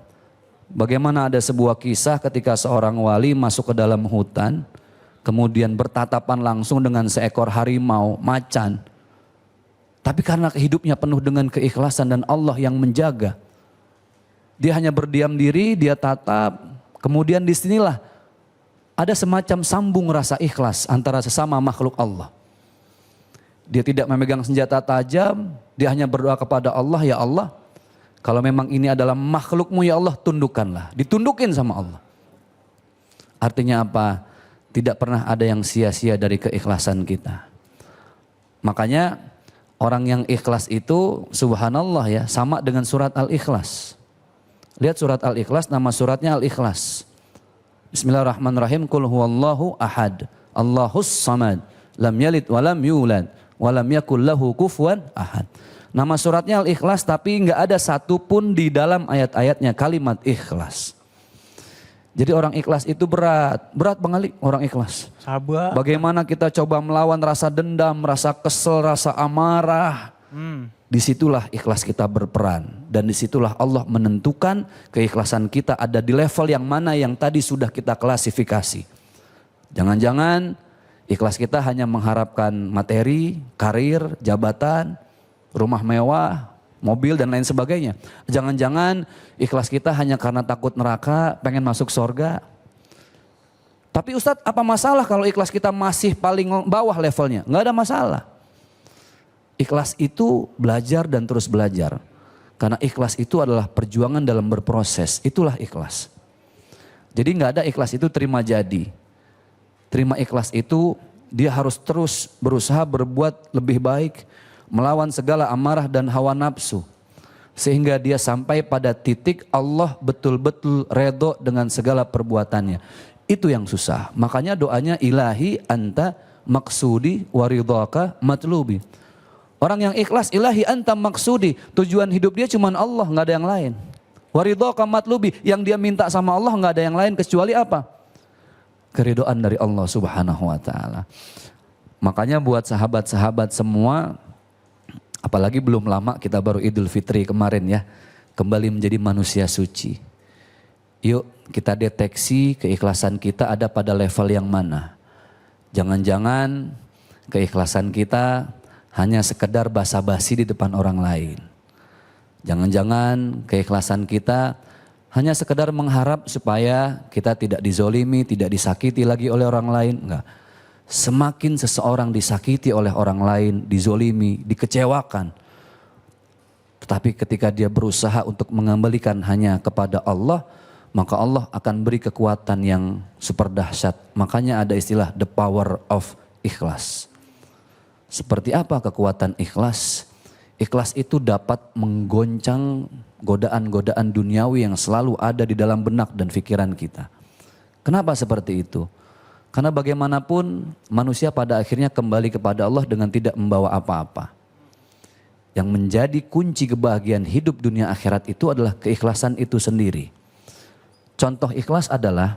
Bagaimana ada sebuah kisah ketika seorang wali masuk ke dalam hutan, kemudian bertatapan langsung dengan seekor harimau, macan. Tapi karena hidupnya penuh dengan keikhlasan dan Allah yang menjaga. Dia hanya berdiam diri, dia tatap, kemudian disinilah ada semacam sambung rasa ikhlas antara sesama makhluk Allah. Dia tidak memegang senjata tajam, dia hanya berdoa kepada Allah, ya Allah, kalau memang ini adalah makhlukmu ya Allah, tundukkanlah. Ditundukin sama Allah. Artinya apa? Tidak pernah ada yang sia-sia dari keikhlasan kita. Makanya orang yang ikhlas itu subhanallah ya, sama dengan surat Al-Ikhlas. Lihat surat Al-Ikhlas, nama suratnya Al-Ikhlas. Bismillahirrahmanirrahim. Qul huwallahu ahad, Allahus samad, lam yalid walam yulad, walam yakul lahu kufuwan ahad. Nama suratnya Al-Ikhlas, tapi nggak ada satupun di dalam ayat-ayatnya kalimat ikhlas. Jadi orang ikhlas itu berat banget orang ikhlas. Sabar. Bagaimana kita coba melawan rasa dendam, rasa kesel, rasa amarah. Disitulah ikhlas kita berperan. Dan disitulah Allah menentukan keikhlasan kita ada di level yang mana yang tadi sudah kita klasifikasi. Jangan-jangan ikhlas kita hanya mengharapkan materi, karir, jabatan, rumah mewah, mobil dan lain sebagainya. Jangan-jangan ikhlas kita hanya karena takut neraka, pengen masuk surga. Tapi Ustadz, apa masalah kalau ikhlas kita masih paling bawah levelnya? Nggak ada masalah. Ikhlas itu belajar dan terus belajar. Karena ikhlas itu adalah perjuangan dalam berproses. Itulah ikhlas. Jadi nggak ada ikhlas itu terima jadi. Terima ikhlas itu dia harus terus berusaha berbuat lebih baik, melawan segala amarah dan hawa nafsu. Sehingga dia sampai pada titik Allah betul-betul redho dengan segala perbuatannya. Itu yang susah. Makanya doanya ilahi anta maksudi waridhaka matlubi. Orang yang ikhlas ilahi anta maksudi. Tujuan hidup dia cuma Allah, gak ada yang lain. Waridhaka matlubi. Yang dia minta sama Allah gak ada yang lain kecuali apa? Keridhaan dari Allah subhanahu wa ta'ala. Makanya buat sahabat-sahabat semua, apalagi belum lama kita baru Idul Fitri kemarin ya, kembali menjadi manusia suci. Yuk kita deteksi keikhlasan kita ada pada level yang mana. Jangan-jangan keikhlasan kita hanya sekedar basa-basi di depan orang lain. Jangan-jangan keikhlasan kita hanya sekedar mengharap supaya kita tidak dizolimi, tidak disakiti lagi oleh orang lain. Enggak. Semakin seseorang disakiti oleh orang lain, dizolimi, dikecewakan. Tetapi ketika dia berusaha untuk mengembalikan hanya kepada Allah, maka Allah akan beri kekuatan yang super dahsyat. Makanya ada istilah the power of ikhlas. Seperti apa kekuatan ikhlas? Ikhlas itu dapat menggoncang godaan-godaan duniawi yang selalu ada di dalam benak dan pikiran kita. Kenapa seperti itu? Karena bagaimanapun manusia pada akhirnya kembali kepada Allah dengan tidak membawa apa-apa. Yang menjadi kunci kebahagiaan hidup dunia akhirat itu adalah keikhlasan itu sendiri. Contoh ikhlas adalah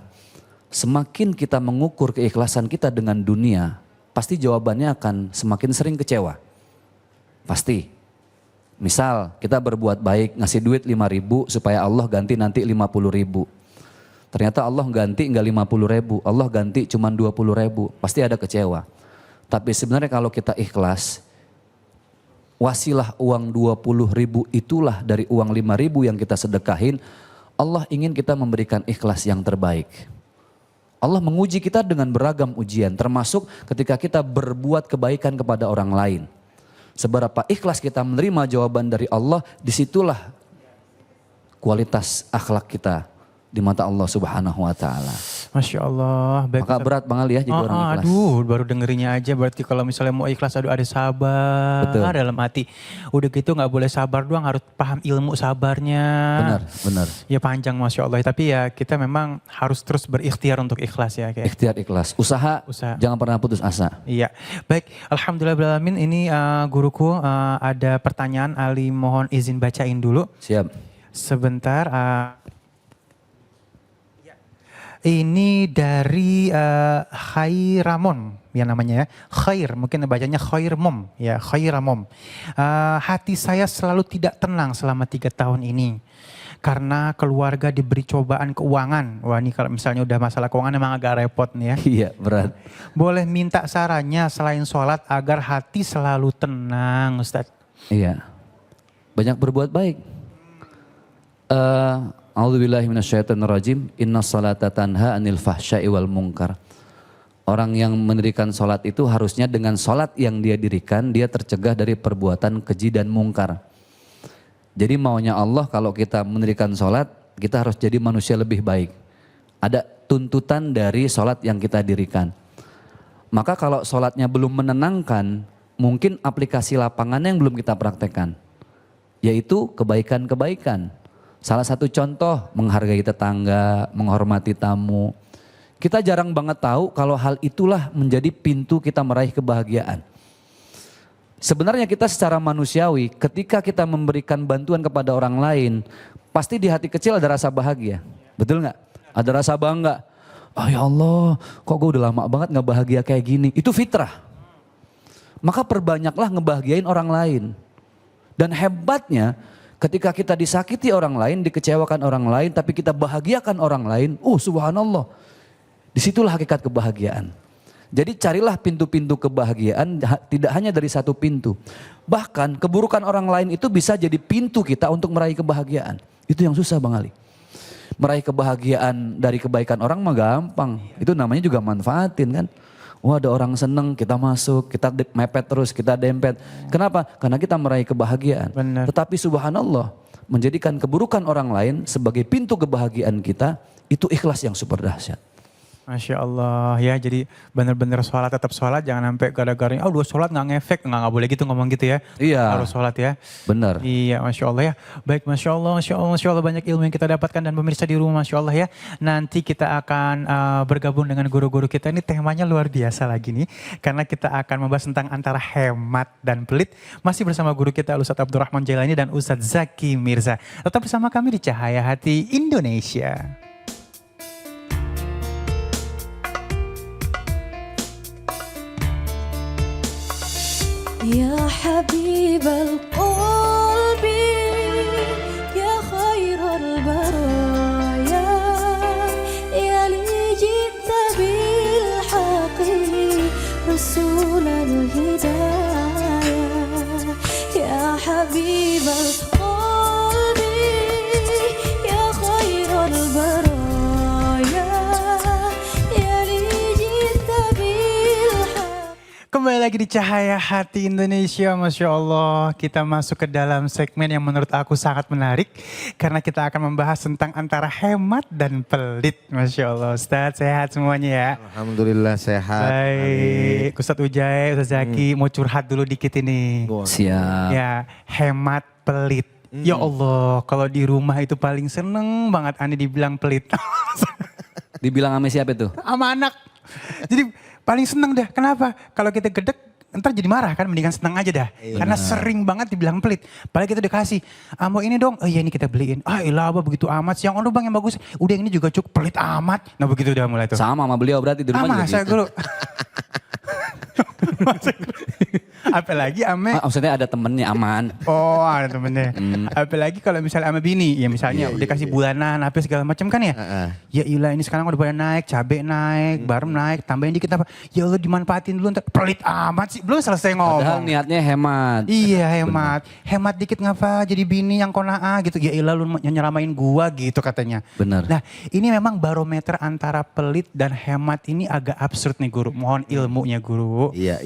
semakin kita mengukur keikhlasan kita dengan dunia, pasti jawabannya akan semakin sering kecewa. Pasti. Misal kita berbuat baik, ngasih duit 5.000 supaya Allah ganti nanti 50.000. Ternyata Allah ganti enggak 50.000, Allah ganti cuma 20.000. Pasti ada kecewa. Tapi sebenarnya kalau kita ikhlas, wasilah uang 20.000 itulah dari uang 5.000 yang kita sedekahin. Allah ingin kita memberikan ikhlas yang terbaik. Allah menguji kita dengan beragam ujian, termasuk ketika kita berbuat kebaikan kepada orang lain. Seberapa ikhlas kita menerima jawaban dari Allah, disitulah kualitas akhlak kita di mata Allah subhanahu wa ta'ala. Masya Allah. Baik, Maka berat banget ya jadi orang ikhlas. Aduh, baru dengerinnya aja berarti kalau misalnya mau ikhlas ada sabar. Betul. Dalam hati. Udah gitu gak boleh sabar doang, harus paham ilmu sabarnya. Benar. Ya panjang Masya Allah. Tapi ya kita memang harus terus berikhtiar untuk ikhlas ya. Kayak. Ikhtiar ikhlas. Usaha, jangan pernah putus asa. Iya. Baik, Alhamdulillahirrahmanirrahim. Ini guruku ada pertanyaan, Ali mohon izin bacain dulu. Siap. Sebentar. Ini dari Khairamon ya namanya ya. Khair, mungkin bacanya Khairmom ya, Khairamom. Hati saya selalu tidak tenang selama 3 tahun ini. Karena keluarga diberi cobaan keuangan. Wah ini kalau misalnya udah masalah keuangan emang agak repot nih ya. Iya, berat. Boleh minta sarannya selain sholat agar hati selalu tenang Ustadz. Iya. Banyak berbuat baik. A'udzubillahi minasyaitonirrajim. Inna salata tanha anil fahsya'i wal munkar. Orang yang mendirikan sholat itu harusnya dengan sholat yang dia dirikan, dia tercegah dari perbuatan keji dan mungkar. Jadi maunya Allah kalau kita mendirikan sholat, kita harus jadi manusia lebih baik. Ada tuntutan dari sholat yang kita dirikan. Maka kalau sholatnya belum menenangkan, mungkin aplikasi lapangannya yang belum kita praktekkan. Yaitu kebaikan-kebaikan. Salah satu contoh, menghargai tetangga, menghormati tamu. Kita jarang banget tahu kalau hal itulah menjadi pintu kita meraih kebahagiaan. Sebenarnya kita secara manusiawi ketika kita memberikan bantuan kepada orang lain, pasti di hati kecil ada rasa bahagia. Betul nggak? Ada rasa bangga. Oh ya Allah, kok gue udah lama banget gak bahagia kayak gini. Itu fitrah. Maka perbanyaklah ngebahagiain orang lain. Dan hebatnya ketika kita disakiti orang lain, dikecewakan orang lain, tapi kita bahagiakan orang lain, subhanallah. Disitulah hakikat kebahagiaan. Jadi carilah pintu-pintu kebahagiaan tidak hanya dari satu pintu. Bahkan keburukan orang lain itu bisa jadi pintu kita untuk meraih kebahagiaan. Itu yang susah Bang Ali. Meraih kebahagiaan dari kebaikan orang mah gampang. Itu namanya juga manfaatin kan. Wah ada orang seneng kita masuk, kita mepet terus, kita dempet. Kenapa? Karena kita meraih kebahagiaan. Benar. Tetapi subhanallah menjadikan keburukan orang lain sebagai pintu kebahagiaan kita itu ikhlas yang super dahsyat. Masya Allah ya, jadi benar-benar sholat tetap sholat, jangan sampai gara-gara dua sholat nggak ngefek, nggak boleh gitu ngomong gitu ya. Iya. Harus sholat ya. Benar. Iya, Masya Allah ya. Baik, Masya Allah, Masya Allah, Masya Allah, banyak ilmu yang kita dapatkan dan pemirsa di rumah, Masya Allah ya. Nanti kita akan bergabung dengan guru-guru kita, ini temanya luar biasa lagi nih. Karena kita akan membahas tentang antara hemat dan pelit. Masih bersama guru kita Ustadz Abdurrahman Jailani dan Ustadz Zaki Mirza. Tetap bersama kami di Cahaya Hati Indonesia. يا حبيب القلب يا خير البرايا يا لي جئت بالحق رسول الهدايا يا حبيب القلب يا خير البرايا يا لي جئت بالحق. Kembali lagi di Cahaya Hati Indonesia, Masya Allah. Kita masuk ke dalam segmen yang menurut aku sangat menarik. Karena kita akan membahas tentang antara hemat dan pelit. Masya Allah, Ustadz sehat semuanya ya. Alhamdulillah sehat. Baik, Ustadz Ujai, Ustadz Zaki mau curhat dulu dikit ini. Siap. Ya, hemat pelit. Ya Allah, kalau di rumah itu paling seneng banget Ani dibilang pelit. Dibilang sama siapa itu? Sama anak. Jadi paling seneng dah. Kenapa? Kalau kita gedek, ntar jadi marah kan. Mendingan seneng aja dah. Karena sering banget dibilang pelit. Padahal kita dikasih. Mau ini dong. Oh iya ini kita beliin. Ilah abah begitu amat. Yang ono bang yang bagus. Udah yang ini juga cukup pelit amat. Nah begitu udah mulai tuh. Sama beliau berarti di rumah juga Masa gitu. guru. Apalagi ame. Maksudnya ada temennya aman. Oh ada temennya. Apalagi kalau misalnya sama bini. Ya misalnya udah kasih bulanan apa segala macam kan ya. Ya ilah ini sekarang udah pada naik. Cabai naik, barem naik. Tambahin dikit apa. Ya Allah dimanfaatin dulu. Ntar pelit amat sih. Belum selesai Padahal ngomong. niatnya hemat. Iya hemat. Hemat dikit ngapa jadi bini yang kona'ah gitu. Ya ilah lu nyeramain gua gitu katanya. Benar. Nah ini memang barometer antara pelit dan hemat ini agak absurd nih guru. Mohon ilmunya guru. Iya.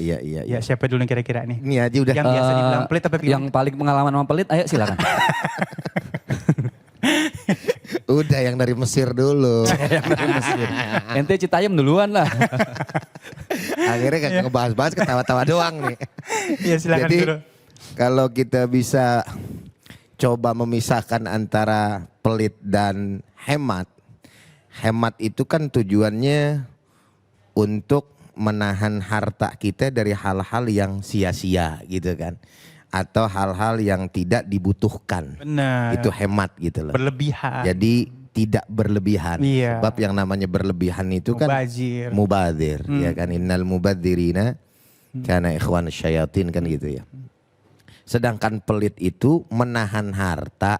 Ya siapa dulu yang kira-kira nih? Ini aja udah. Yang biasa dibilang pelit apa Yang paling pengalaman sama pelit, ayo silakan. Udah yang dari Mesir dulu. Yang dari Mesir. Ente Citayam duluan lah. Akhirnya gak ngebahas-bahas ketawa-tawa doang nih. Iya silakan Jadi guru. kalau kita bisa coba memisahkan antara pelit dan hemat. Hemat itu kan tujuannya untuk menahan harta kita dari hal-hal yang sia-sia gitu kan. Atau hal-hal yang tidak dibutuhkan. Benar. Itu hemat gitu loh. Berlebihan. Jadi tidak berlebihan. Iya. Sebab yang namanya berlebihan itu kan Mubazir. mubadzir, ya kan, innal mubadzirina kana ikhwan syayatin kan gitu ya. Sedangkan pelit itu menahan harta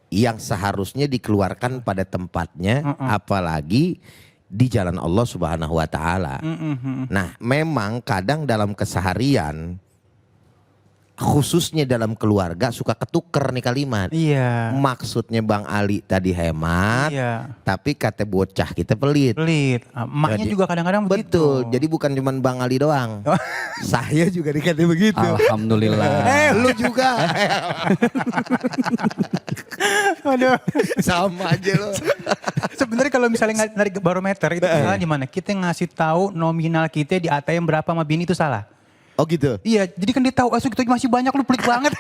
yang seharusnya dikeluarkan pada tempatnya, apalagi di jalan Allah Subhanahu wa taala. Nah, memang kadang dalam keseharian, khususnya dalam keluarga, suka ketuker nih kalimat. Iya. Maksudnya Bang Ali tadi hemat, Iya. tapi kata bocah kita pelit. Pelit. Emaknya Jadi- juga kadang-kadang begitu. Betul, jadi bukan cuma Bang Ali doang. Saya juga dikata begitu. Alhamdulillah. Lu juga. Aduh. Sama aja lo. Sebenarnya kalau misalnya narik barometer itu salah di mana? Kita ngasih tahu nominal kita di ATM berapa sama bini itu salah. Oh gitu. Iya, jadi kan dia tahu asuh kita masih banyak, lu pelit banget.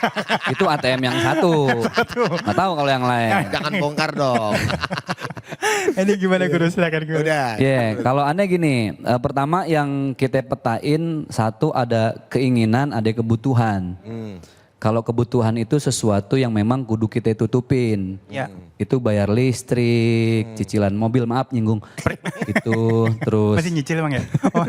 Itu ATM yang satu. Nggak tahu kalau yang lain. Jangan bongkar dong. Ini gimana Guru? Silakan Guru. Udah. Ya, kalau aneh gini, pertama yang kita petain satu ada keinginan, ada kebutuhan. Kalau kebutuhan itu sesuatu yang memang kudu kita tutupin. Ya. Itu bayar listrik, cicilan mobil, maaf nyinggung. Itu terus Masih nyicil Bang ya? Oh.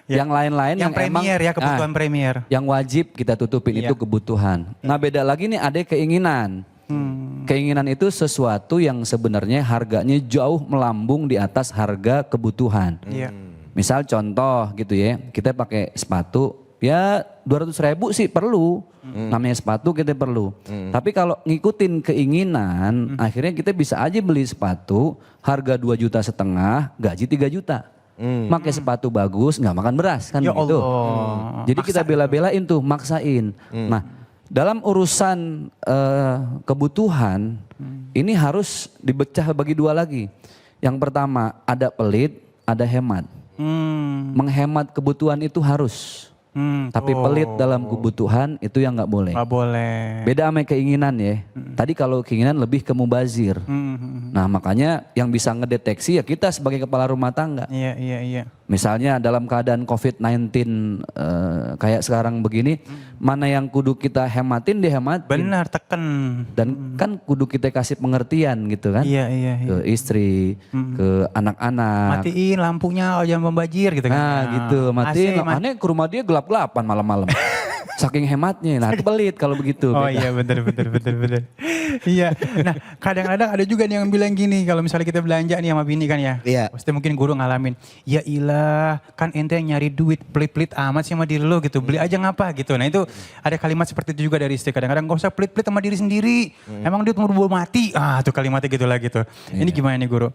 yang lain-lain Yang emang premier ya, kebutuhan premier. yang wajib kita tutupin Iya. itu kebutuhan. Nah beda lagi nih ada keinginan. Keinginan itu sesuatu yang sebenarnya harganya jauh melambung di atas harga kebutuhan. Iya. Misal contoh gitu ya, kita pakai sepatu ya 200.000 sih perlu. Namanya sepatu kita perlu. Tapi kalau ngikutin keinginan, akhirnya kita bisa aja beli sepatu harga 2,5 juta, gaji 3 juta. Pakai sepatu bagus, nggak makan beras kan Ya gitu. Allah. Jadi kita bela-belain tuh, maksain. Nah, dalam urusan kebutuhan ini harus dipecah bagi dua lagi. Yang pertama ada pelit, ada hemat. Menghemat kebutuhan itu harus. Tapi pelit dalam kebutuhan itu yang nggak boleh. Gak boleh. Beda sama keinginan ya. Tadi kalau keinginan lebih ke mubazir. Nah makanya yang bisa ngedeteksi ya kita sebagai kepala rumah tangga. Iya, iya, iya. Misalnya dalam keadaan COVID-19 kayak sekarang begini, mana yang kudu kita hematin dihematin. Benar, teken. Dan kan kudu kita kasih pengertian gitu kan. Iya, iya, iya. Ke istri, ke anak-anak. Matiin lampunya kalau jangan membajir gitu kan. Nah gitu, matiin. AC, Aneh ke rumah dia gelap-gelapan malam-malam. Saking hematnya, nah itu pelit kalau begitu. Oh beda. iya benar benar. Iya. Nah kadang-kadang ada juga nih yang bilang gini, kalau misalnya kita belanja nih sama bini kan ya. Iya. Pasti mungkin guru ngalamin. Ya ilah, kan ente yang nyari duit pelit-pelit amat sih sama diri lo gitu. Beli aja ngapa gitu. Nah itu ada kalimat seperti itu juga dari istri. Kadang-kadang gak usah pelit-pelit sama diri sendiri. Emang dia mau mati. Ah tuh kalimatnya gitu lagi tuh. Ini gimana nih guru?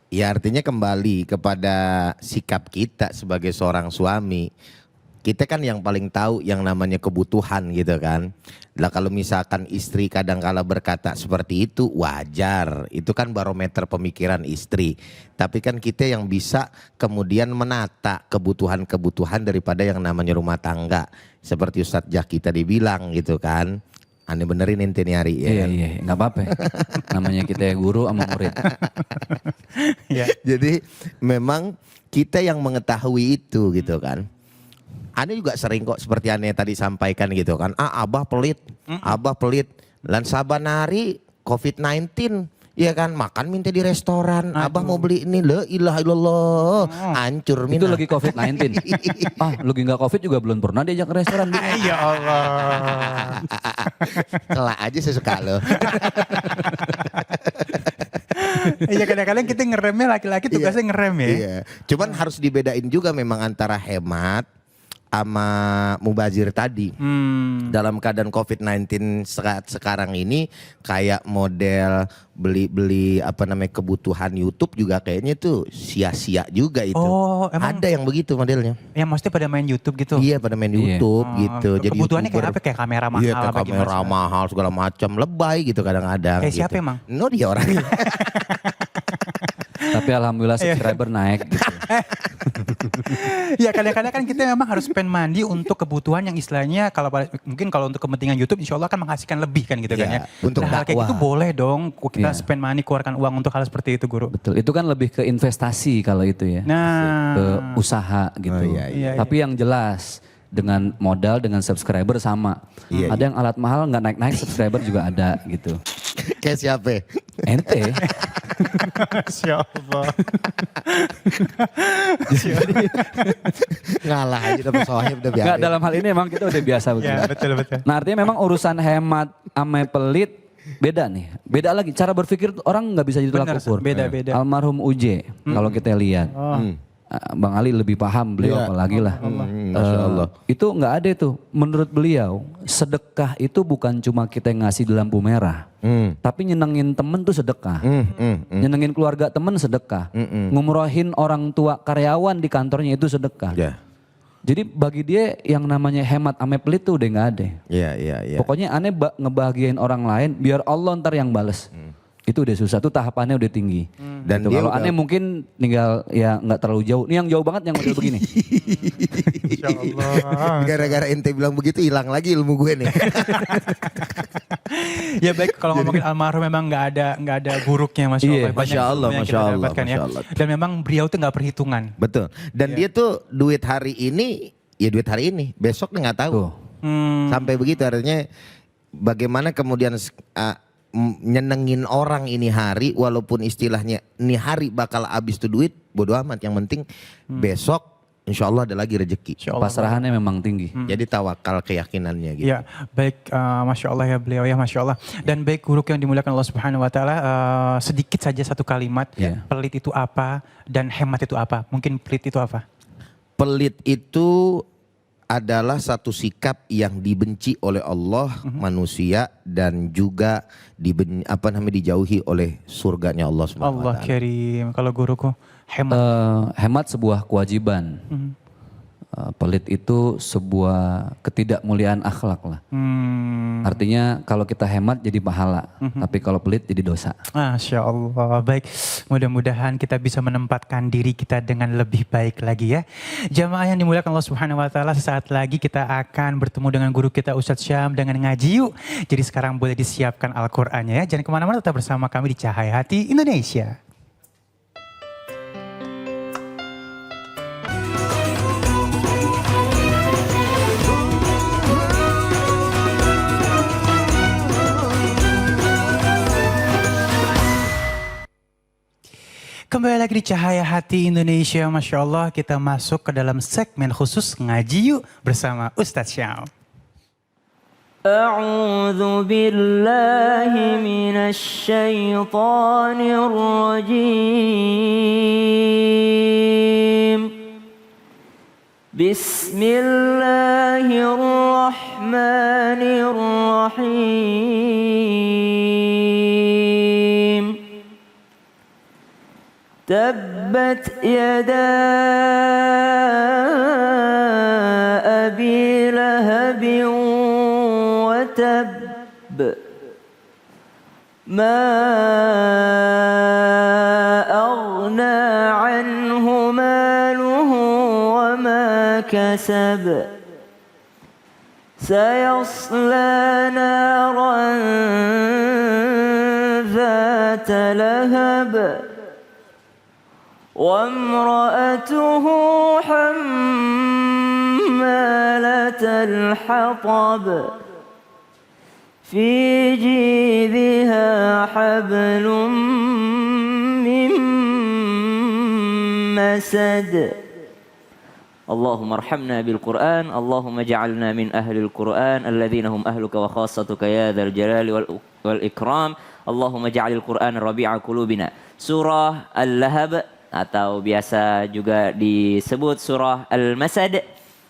Ya artinya kembali kepada sikap kita sebagai seorang suami. Kita kan yang paling tahu yang namanya kebutuhan gitu kan. Lah kalau misalkan istri kadang-kala berkata seperti itu wajar. Itu kan barometer pemikiran istri. Tapi kan kita yang bisa kemudian menata kebutuhan-kebutuhan daripada yang namanya rumah tangga. Seperti Ustadz Jaki tadi bilang gitu kan. Aneh benerin ente nih Ari ya Iya, kan? iya, nggak apa-apa. Namanya kita guru sama murid. Iya. Jadi memang kita yang mengetahui itu gitu kan. Ane juga sering kok seperti Ane tadi sampaikan gitu kan. Abah pelit, abah pelit. Lan sabanari COVID-19, ya kan makan minta di restoran. Abah mau beli ini, la ilaha illallah, hancur Itu mina. lagi COVID-19. Lagi nggak COVID juga belum pernah diajak ke restoran. Ya Allah. Kelak aja sesuka lo. Iya kadang-kadang kita ngeremnya laki-laki tugasnya ngerem ya. Iya. Cuman harus dibedain juga memang antara hemat sama mubazir tadi. Dalam keadaan COVID-19 sekarang ini kayak model beli-beli apa namanya kebutuhan YouTube juga kayaknya tuh sia-sia juga itu. Oh, emang? Ada yang begitu modelnya. Ya maksudnya pada main YouTube gitu. Iya pada main YouTube gitu. Jadi Kebutuhannya kayak YouTuber- apa? Kayak kamera mahal Iya kayak apa gimana? kamera mahal segala macam lebay gitu kadang-kadang. Kayak gitu. siapa emang? No dia orangnya. Tapi alhamdulillah subscriber naik. Gitu. Ya kadang-kadang kan kita memang harus spend money untuk kebutuhan yang istilahnya kalau mungkin kalau untuk kepentingan YouTube insya Allah kan menghasilkan lebih kan gitu kan Iya, ya. untuk Nah, hal kayak dakwah. gitu boleh dong kita Iya. spend money keluarkan uang untuk hal seperti itu guru. Betul, itu kan lebih ke investasi kalau itu ya. Nah. Ke usaha gitu. Oh, iya, iya. Tapi yang jelas dengan modal dengan subscriber sama. Iya, Ada yang alat mahal nggak naik-naik subscriber juga ada gitu. Kayak siapa? Ente. Masya Allah. Ngalah aja dapat sohib udah biasa. Enggak, dalam hal ini emang kita udah biasa begitu. Ya betul betul. Nah artinya memang urusan hemat ame pelit beda nih. Beda lagi cara berpikir tuh orang nggak bisa ditolak Benar, ukur. beda-beda. Almarhum Uje kalau kita lihat. Bang Ali lebih paham beliau Iya. apalagi lah. Masya Allah. Itu nggak ada itu. Menurut beliau sedekah itu bukan cuma kita yang ngasih di lampu merah. Tapi nyenengin temen tuh sedekah. Nyenengin keluarga temen sedekah. Ngumrohin orang tua karyawan di kantornya itu sedekah. Ya. Jadi bagi dia yang namanya hemat ame pelit tuh udah nggak ada. Iya, iya, iya. Pokoknya aneh ngebahagiain orang lain biar Allah ntar yang bales. Itu udah susah tuh tahapannya udah tinggi. Dan Gitu. dia Kalau udah- aneh mungkin tinggal ya nggak terlalu jauh. Ini yang jauh banget yang model begini. Masya Allah. Gara-gara ente bilang begitu hilang lagi ilmu gue nih. Ya baik kalau ngomongin almarhum memang nggak ada buruknya Masya Iya, Allah. Banyak Masya Allah, ilmu yang Masya kita Allah, dapatkan ya. Masya Allah. Dan memang beliau tuh nggak perhitungan. Betul. Dan dia tuh duit hari ini, ya duit hari ini. Besok nggak tahu. Tuh. Sampai begitu artinya bagaimana kemudian nyenengin orang ini hari walaupun istilahnya ini hari bakal habis tuh duit bodo amat, yang penting besok insya Allah ada lagi rezeki. Insya Allah. Pasrahannya memang tinggi. Jadi tawakal keyakinannya gitu. Ya, baik, Masya Allah ya beliau ya, Masya Allah. Dan baik guru yang dimuliakan Allah Subhanahu Wa Taala, sedikit saja satu kalimat, Ya. pelit itu apa dan hemat itu apa? Mungkin pelit itu apa? Pelit itu adalah satu sikap yang dibenci oleh Allah, manusia, dan juga dijauhi oleh surganya Allah Subhanahu wa Allah taala. Karim. Kalau guruku hemat. Hemat sebuah kewajiban. Pelit itu sebuah ketidakmuliaan akhlak lah. Artinya kalau kita hemat jadi pahala, tapi kalau pelit jadi dosa. Masya Allah. Baik, mudah-mudahan kita bisa menempatkan diri kita dengan lebih baik lagi ya. Jamaah yang dimuliakan Allah Subhanahu Wa Taala, sesaat lagi kita akan bertemu dengan guru kita Ustadz Syam dengan ngaji yuk. Jadi sekarang boleh disiapkan Al-Qur'annya ya. Jangan kemana-mana, tetap bersama kami di Cahaya Hati Indonesia. Kembali lagi di Cahaya Hati Indonesia, Masya Allah kita masuk ke dalam segmen khusus Ngaji Yuk bersama Ustadz Syam. أعوذ بالله من الشيطان الرجيم بسم الله الرحمن الرحيم تبت يدا أبي لهب وتب ما أغنى عنه ماله وما كسب سيصلى نارا ذات لهب وامرأته حمالة الحطب في جيدها حبل من مسد اللهم ارحمنا بالقرآن اللهم اجعلنا من أهل القرآن الذين هم أهلك وخاصتك يا ذا الجلال والإكرام اللهم اجعل القرآن ربيع قلوبنا Surah Al-Lahab atau biasa juga disebut surah Al-Masad.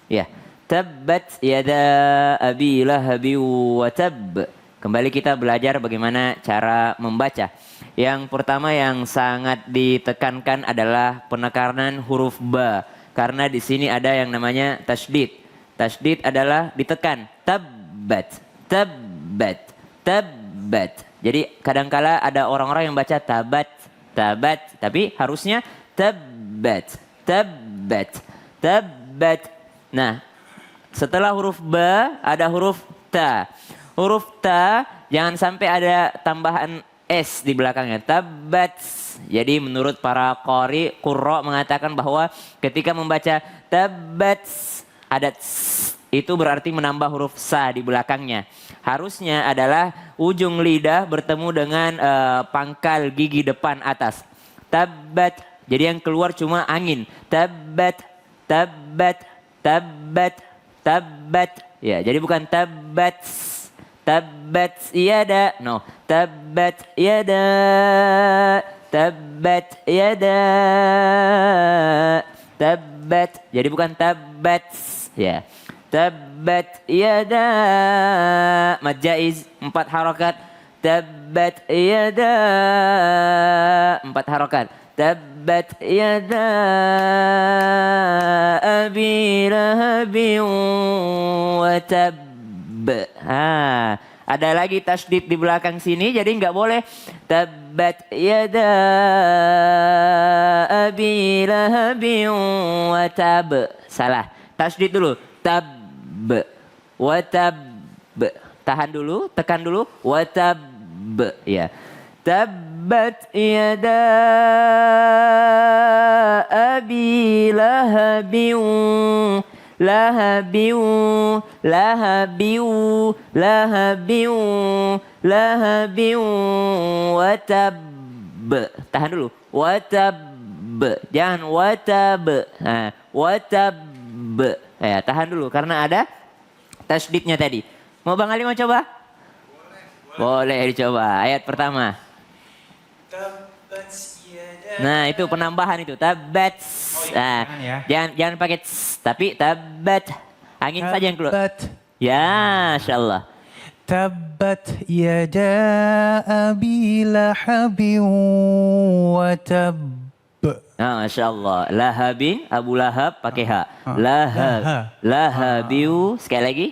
Ya, tabbat yada abi lahabi wa tab. Kembali kita belajar bagaimana cara membaca. Yang pertama yang sangat ditekankan adalah penekanan huruf ba. Karena di sini ada yang namanya tasydid. Tasydid adalah ditekan. Tabbat, tabbat, tabbat. Jadi kadangkala ada orang-orang yang baca tabat, tabat, tapi harusnya tabbat, tabbat, tabbat. Nah, setelah huruf ba ada huruf ta. Huruf ta jangan sampai ada tambahan s di belakangnya. Tabbat. Jadi menurut para qurra mengatakan bahwa ketika membaca tabbat ada ts, itu berarti menambah huruf sa di belakangnya. Harusnya adalah ujung lidah bertemu dengan pangkal gigi depan atas. Tabbat. Jadi yang keluar cuma angin. Tabbat, tabbat, tabbat, tabbat. Ya, jadi bukan tabbat, tabbat yada. No, tabbat yada, tabbat yada, tabbat. Jadi bukan tabbat. Ya, tabbat yada. Mad jaiz 4 harakat. Tabbat yada 4 harakat. Tabbat yada abi lahabin wa tabb. Ada lagi tasydid di belakang sini, jadi nggak boleh tabbat yada abi lahabin wa tabb. Salah. Tasydid dulu. Tabb wa tabb. Tahan dulu, tekan dulu. Wa tabb. Ya. Tabbat yada abi lahabin lahabin lahabin lahabin lahabin watab. Tahan dulu. Watab. Jangan watab. Watab. Ya, tahan dulu karena ada tasydidnya tadi. Mau Bang Ali mau coba? Boleh dicoba. Ayat pertama. Nah, itu penambahan itu. Tabbat. Nah, jangan pakai tss, tapi tabbat. Angin saja yang keluar. Ya, insyaallah. Tabbat yada abi lahabin wa tabb. Nah, insyaallah. Lahabin, Abu Lahab pakai ha. Lahab. Lahabiu. Sekali lagi.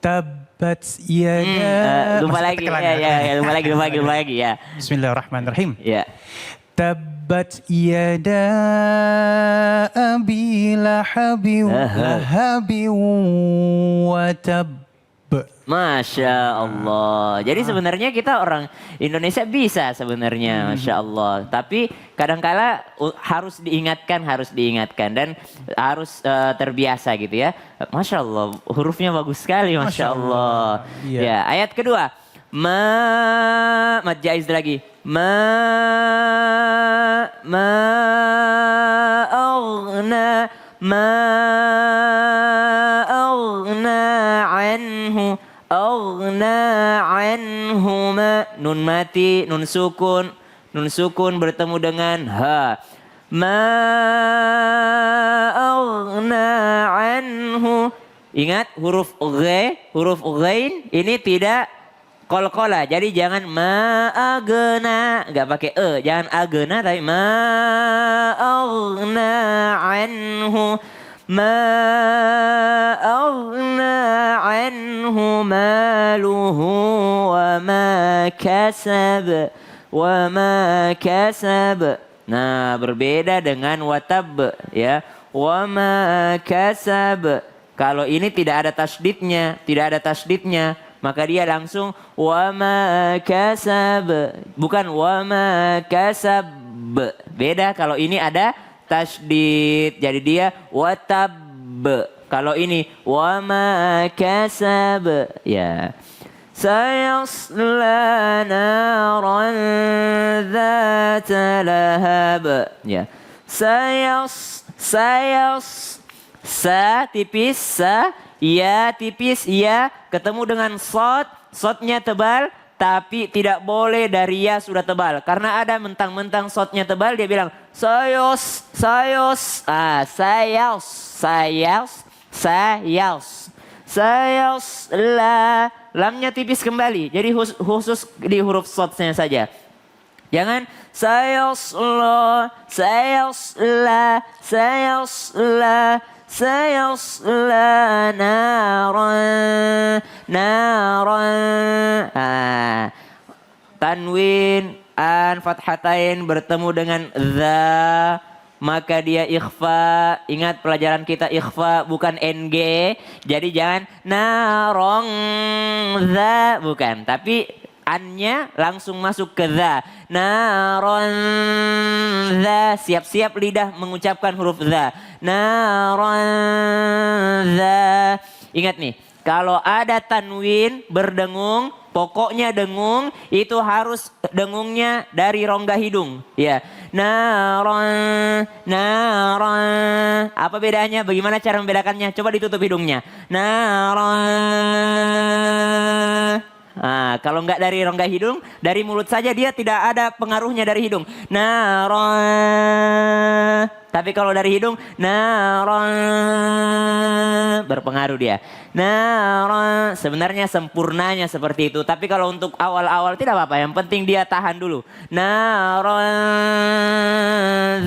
Tabbat yada. Lupa lagi. Ya, lupa lagi ya. Bismillahirrahmanirrahim. Ya. Tabbat yada abi lahabin wa tabb. Masya Allah. Jadi sebenarnya kita orang Indonesia bisa sebenarnya, Masya Allah. Tapi kadangkala harus diingatkan dan harus terbiasa gitu ya. Masya Allah, hurufnya bagus sekali, Masya Allah. Iya. Ya, ayat kedua. Mad jaiz lagi. Aghna anhuma. Nun mati, nun sukun bertemu dengan ha. Aghna anhu. Ingat huruf ghain ini tidak qalqalah. Jadi jangan agna, enggak pakai jangan agna tapi aghna anhu. Aghna anhu maluhu wa ma kasab. Nah, berbeda dengan watab ya. Wa ma kasab. Kalau ini tidak ada tasydidnya, maka dia langsung wa ma kasab, bukan wa ma kasab. Beda kalau ini ada tasydid, jadi dia watab. Kalau ini wa ma kasab, ya. Sayasla naran dzata lahab, ya. Sa tipis, ya tipis, ya ketemu dengan sodnya tebal, tapi tidak boleh dari ya sudah tebal. Karena ada mentang-mentang sodnya tebal, dia bilang sayos. Sayos la, lamnya tipis kembali. Jadi khusus di huruf sodnya saja. Jangan sayosla naran. Tanwin an fathatain bertemu dengan dza, maka dia ikhfa. Ingat pelajaran kita ikhfa bukan ng. Jadi jangan narong dza, bukan, tapi Annya langsung masuk ke dha. Naron dha. Siap-siap lidah mengucapkan huruf dha. Naron dha. Ingat nih, kalau ada tanwin berdengung, pokoknya dengung itu harus dengungnya dari rongga hidung. Ya, naron, naron. Apa bedanya? Bagaimana cara membedakannya? Coba ditutup hidungnya. Naron. Nah, kalau nggak dari rongga hidung, dari mulut saja dia tidak ada pengaruhnya dari hidung. Naron. Tapi kalau dari hidung, naron, berpengaruh dia. Naron, sebenarnya sempurnanya seperti itu. Tapi kalau untuk awal-awal tidak apa-apa. Yang penting dia tahan dulu. Naron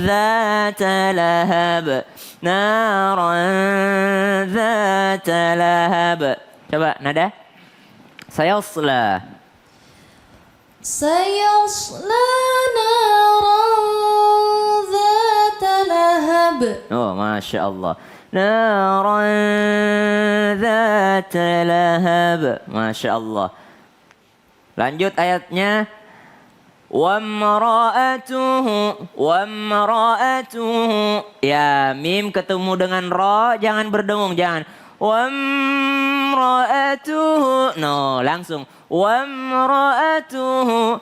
dzata lahab. Naron dzata lahab. Coba nada. Sayasla. سيصلى نارا ذات لهب. Oh, Masya Allah. Naran dzata lahab. Masya Allah. Lanjut ayatnya. Wamra'atuhu. Ya, mim ketemu dengan ro, jangan berdengung, jangan. Wamra'atuhu. No, langsung. Wamra'atuhu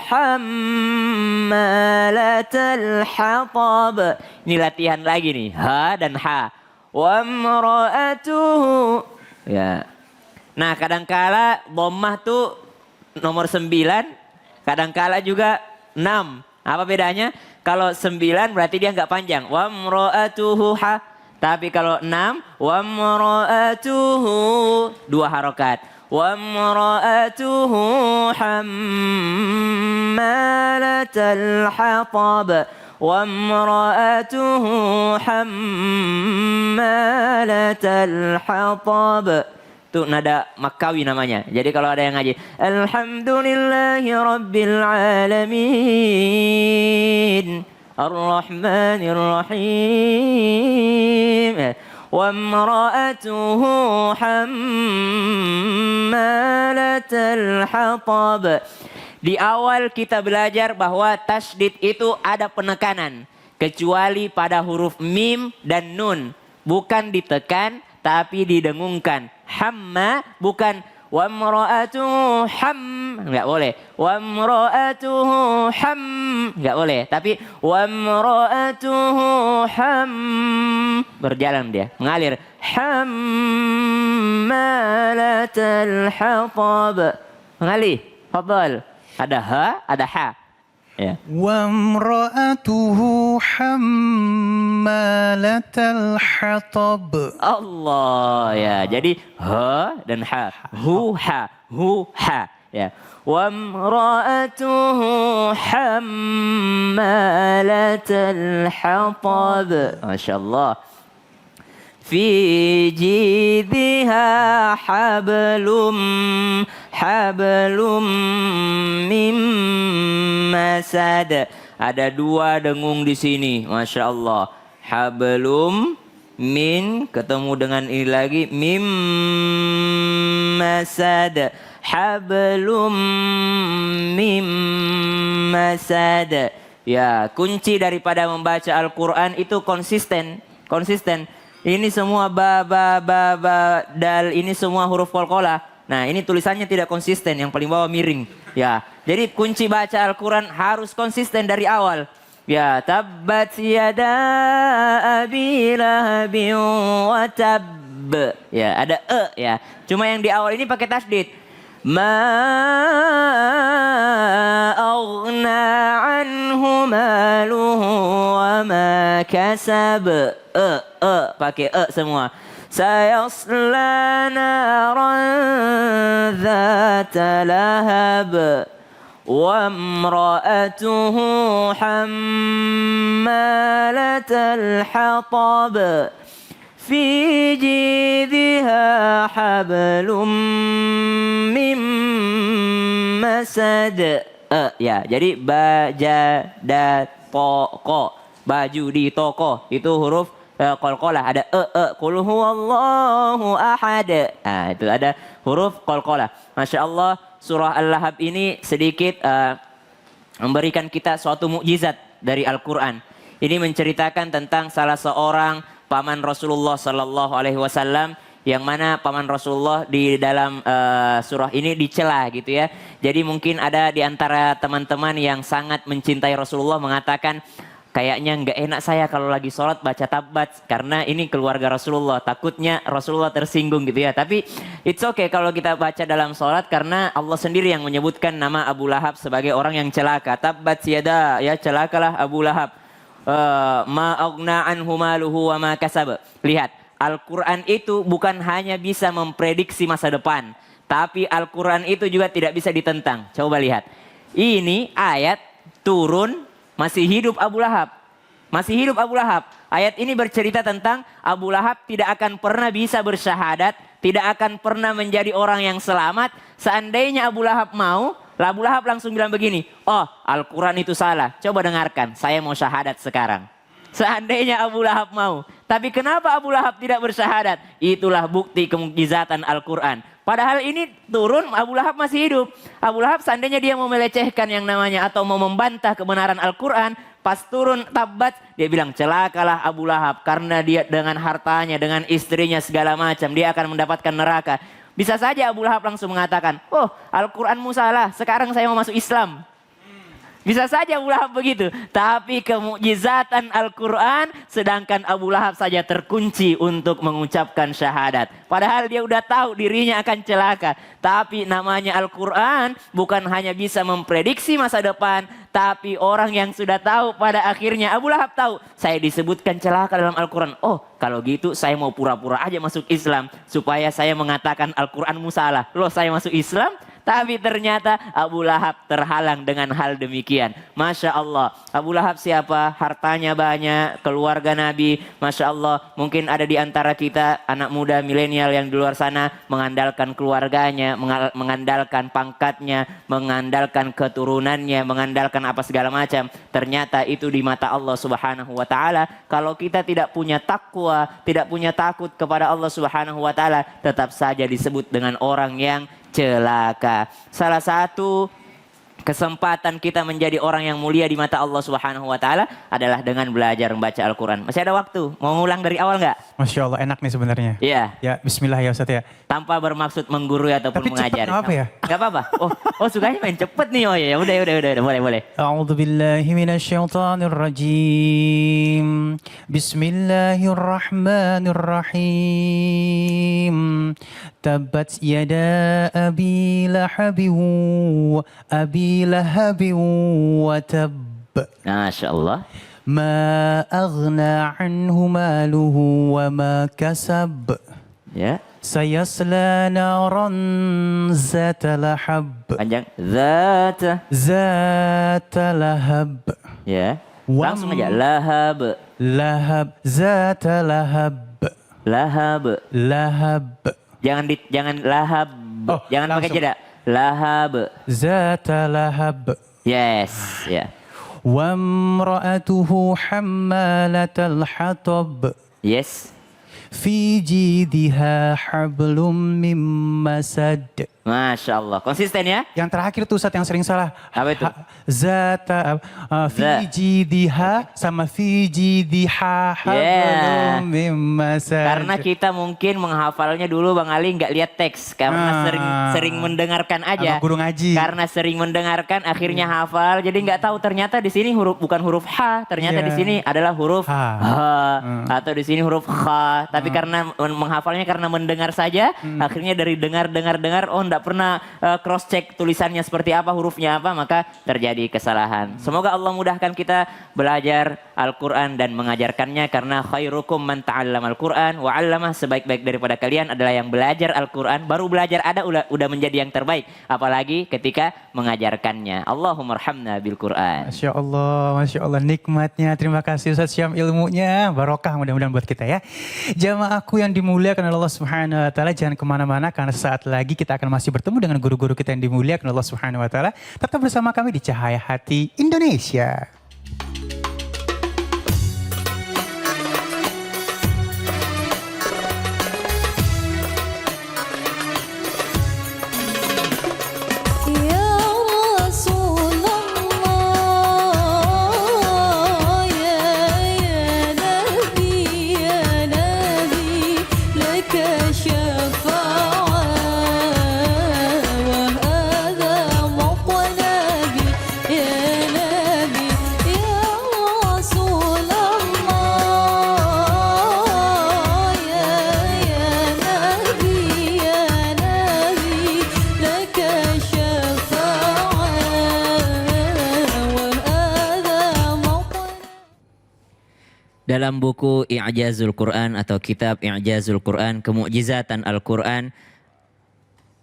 hammalatal hatab. Ini latihan lagi nih, ha dan ha. Wamra'atuhu. Ya. Nah, kadangkala dhammah tuh nomor 9, kadangkala juga 6. Apa bedanya? Kalau 9 berarti dia nggak panjang. Wamra'atuhu ha. Tapi kalau 6, wamra'atuhu 2 harokat. Wamra'atuhu hammalatal hatab. Wamra'atuhu hammalatal hatab. Itu nada Makkawi namanya. Jadi kalau ada yang ngaji, Alhamdulillahi Rabbil Alamin, Ar-Rahmanir Rahim. Wamra'atuhu hammalatal hatab. Di awal kita belajar bahwa tasydid itu ada penekanan. Kecuali pada huruf mim dan nun. Bukan ditekan tapi didengungkan. Hamma bukan wamra'atuhu ham, enggak boleh. Wamra'atuhu ham, enggak boleh. Tapi wamra'atuhu ham, berjalan dia, mengalir. Hammalatal hatab, mengalir. Fadhal. Ada ha, ada ha. Ya. Wamra'atuhu hammalatal hatab. Allah, ya. Jadi ha dan ha. Hu ha, hu ha. Ya. Wamra'atuhu hammalatal hatab. Masya Allah. Fi jidha hablum mim masad. Ada 2 dengung di sini, Masya Allah. Hablum min ketemu dengan ini lagi mim masad. Hablum mim masad. Ya, kunci daripada membaca Al-Quran itu konsisten. Ini semua ba, dal, ini semua huruf qalqalah. Nah, ini tulisannya tidak konsisten, yang paling bawah miring. Ya, jadi kunci baca Al-Quran harus konsisten dari awal. Ya, tabbat yada abi lahabin wa tab. Ya, ada ya. Cuma yang di awal ini pakai tasydid. Ma aghna anhu maluhu wa ma kasab. Pakai semua. Sayasla naran dzata lahab. Wa imra'atuhu hammalatal hatab. Fi jidha hablum mim masad. Ya, jadi bajada toko. Baju di toko itu huruf qalqalah, ada qul huwallahu ahad. Nah, itu ada huruf qalqalah. Masya Allah, surah Al-Lahab ini sedikit memberikan kita suatu mukjizat dari Al-Quran. Ini menceritakan tentang salah seorang paman Rasulullah Sallallahu Alaihi Wasallam, yang mana paman Rasulullah di dalam surah ini dicela gitu ya. Jadi mungkin ada di antara teman-teman yang sangat mencintai Rasulullah mengatakan, kayaknya nggak enak saya kalau lagi sholat baca tabbat karena ini keluarga Rasulullah, takutnya Rasulullah tersinggung gitu ya. Tapi it's okay kalau kita baca dalam sholat karena Allah sendiri yang menyebutkan nama Abu Lahab sebagai orang yang celaka. Tabbat yada, ya celakalah Abu Lahab. Ma aghna anhu maluhu wa ma kasab. Lihat, Al-Quran itu bukan hanya bisa memprediksi masa depan, tapi Al-Quran itu juga tidak bisa ditentang. Coba lihat, ini ayat turun masih hidup Abu Lahab. Masih hidup Abu Lahab. Ayat ini bercerita tentang Abu Lahab tidak akan pernah bisa bersyahadat, tidak akan pernah menjadi orang yang selamat. Seandainya Abu Lahab mau, Abu Lahab langsung bilang begini, oh Al-Quran itu salah, coba dengarkan, saya mau syahadat sekarang. Seandainya Abu Lahab mau. Tapi kenapa Abu Lahab tidak bersyahadat? Itulah bukti kemukjizatan Al-Quran. Padahal ini turun Abu Lahab masih hidup. Abu Lahab seandainya dia mau melecehkan yang namanya atau mau membantah kebenaran Al-Quran, pas turun tabbat dia bilang celakalah Abu Lahab karena dia dengan hartanya, dengan istrinya segala macam dia akan mendapatkan neraka. Bisa saja Abu Lahab langsung mengatakan, oh Al-Quranmu salah, sekarang saya mau masuk Islam. Bisa saja Abu Lahab begitu. Tapi kemukjizatan Al-Quran, sedangkan Abu Lahab saja terkunci untuk mengucapkan syahadat. Padahal dia udah tahu dirinya akan celaka. Tapi namanya Al-Quran bukan hanya bisa memprediksi masa depan, tapi orang yang sudah tahu pada akhirnya, Abu Lahab tahu, saya disebutkan celaka dalam Al-Quran. Oh kalau gitu saya mau pura-pura aja masuk Islam, supaya saya mengatakan Al-Quranmu salah. Loh saya masuk Islam? Tapi ternyata Abu Lahab terhalang dengan hal demikian. Masya Allah. Abu Lahab siapa? Hartanya banyak, keluarga Nabi. Masya Allah. Mungkin ada di antara kita anak muda milenial yang di luar sana mengandalkan keluarganya, mengandalkan pangkatnya, mengandalkan keturunannya, mengandalkan apa segala macam. Ternyata itu di mata Allah Subhanahu wa Ta'ala. Kalau kita tidak punya takwa, tidak punya takut kepada Allah Subhanahu wa Ta'ala, tetap saja disebut dengan orang yang celaka. Salah satu kesempatan kita menjadi orang yang mulia di mata Allah Subhanahu wa Ta'ala adalah dengan belajar membaca Al-Quran. Masih ada waktu? Mau ngulang dari awal nggak? Masya Allah, enak nih sebenarnya. Iya. Ya, bismillah ya Ustaz ya. Tanpa bermaksud menggurui ataupun Tapi mengajar. cepet nggak apa ya? Nggak apa-apa. Oh sukanya main cepet nih. Oh ya, udah, boleh. A'udzu billahi minasyaitonir rajim. Bismillahirrahmanirrahim. Tabbat yada abi lahabin wa tab. Masya Allah. Ma aghna anhu maluhu wa ma kasab. Ya. Sayasla naran zata lahab. Panjang. Zata lahab. Ya. Langsung aja. Lahab zata lahab. Lahab. Jangan lahab. Oh, jangan pakai langsung. jeda. Lahab. Zata lahab. Yes. Ya. Wa imra'atuhu hammalatal hatab. Yes. Fi jidha hablum mim masad. Masya Allah. Konsisten ya? Yang terakhir tuh Ustaz yang sering salah. Apa itu? Zata fi jidha sama fi jidha hablum mim masad. Karena kita mungkin menghafalnya dulu Bang Ali nggak lihat teks. Karena sering mendengarkan aja. Sama guru ngaji. Karena sering mendengarkan akhirnya hafal. Jadi nggak tahu ternyata di sini bukan huruf H. Ternyata di sini adalah huruf H. Atau di sini huruf H. Tapi karena menghafalnya karena mendengar saja. Akhirnya dari dengar. Oh nggak pernah cross check tulisannya seperti apa, hurufnya apa, maka terjadi kesalahan. Semoga Allah mudahkan kita belajar Al-Quran dan mengajarkannya, karena khairukum man ta'allama Al-Quran wa 'allamah. Sebaik-baik daripada kalian adalah yang belajar Al-Quran. Baru belajar udah menjadi yang terbaik, apalagi ketika mengajarkannya. Allahumma arhamna bil Quran. Masya Allah nikmatnya. Terima kasih Ustaz Syam, ilmunya barokah mudah-mudahan buat kita ya. Jamaahku yang dimuliakan oleh Allah Subhanahu wa Ta'ala, jangan kemana-mana karena sesaat lagi kita akan masih bertemu dengan guru-guru kita yang dimuliakan oleh Allah Subhanahu wa Ta'ala. Tetap bersama kami di Cahaya Hati Indonesia. لك شفاعة وهذا مطلبي يا نبي يا رسول الله يا نبي لك شفاعة وهذا مطلبي. Dalam buku I'jazul Quran atau kitab I'jazul Quran, Kemukjizatan Al-Quran,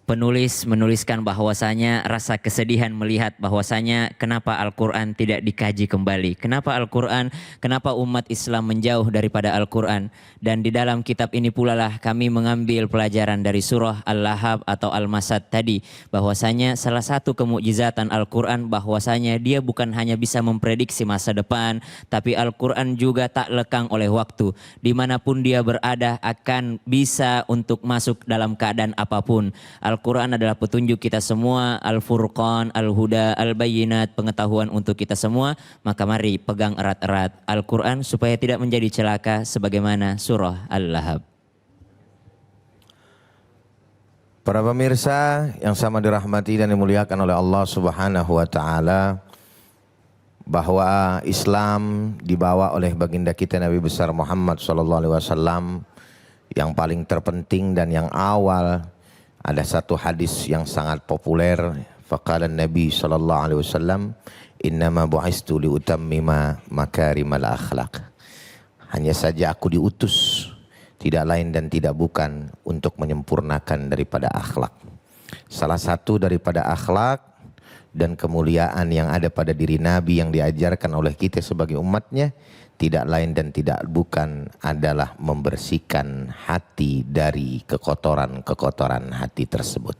penulis menuliskan bahwasanya rasa kesedihan melihat bahwasanya kenapa Al-Quran tidak dikaji kembali. Kenapa Al-Quran, kenapa umat Islam menjauh daripada Al-Quran. Dan di dalam kitab ini pula lah kami mengambil pelajaran dari surah Al-Lahab atau Al-Masad tadi. Bahwasanya salah satu kemukjizatan Al-Quran bahwasanya dia bukan hanya bisa memprediksi masa depan. Tapi Al-Quran juga tak lekang oleh waktu. Dimanapun dia berada akan bisa untuk masuk dalam keadaan apapun. Al-Quran adalah petunjuk kita semua, Al-Furqan, Al-Huda, Al-Bayyinat, pengetahuan untuk kita semua. Maka mari pegang erat-erat Al-Quran supaya tidak menjadi celaka sebagaimana surah Al-Lahab. Para pemirsa yang sama dirahmati dan dimuliakan oleh Allah Subhanahu wa taala, bahwa Islam dibawa oleh baginda kita Nabi besar Muhammad sallallahu alaihi wasallam yang paling terpenting dan yang awal. Ada satu hadis yang sangat populer, faqala Nabi sallallahu alaihi wasallam, innama bu'istu liutammima makarimal akhlaq. Hanya saja aku diutus tidak lain dan tidak bukan untuk menyempurnakan daripada akhlak. Salah satu daripada akhlak dan kemuliaan yang ada pada diri Nabi yang diajarkan oleh kita sebagai umatnya tidak lain dan tidak bukan adalah membersihkan hati dari kekotoran-kekotoran hati tersebut.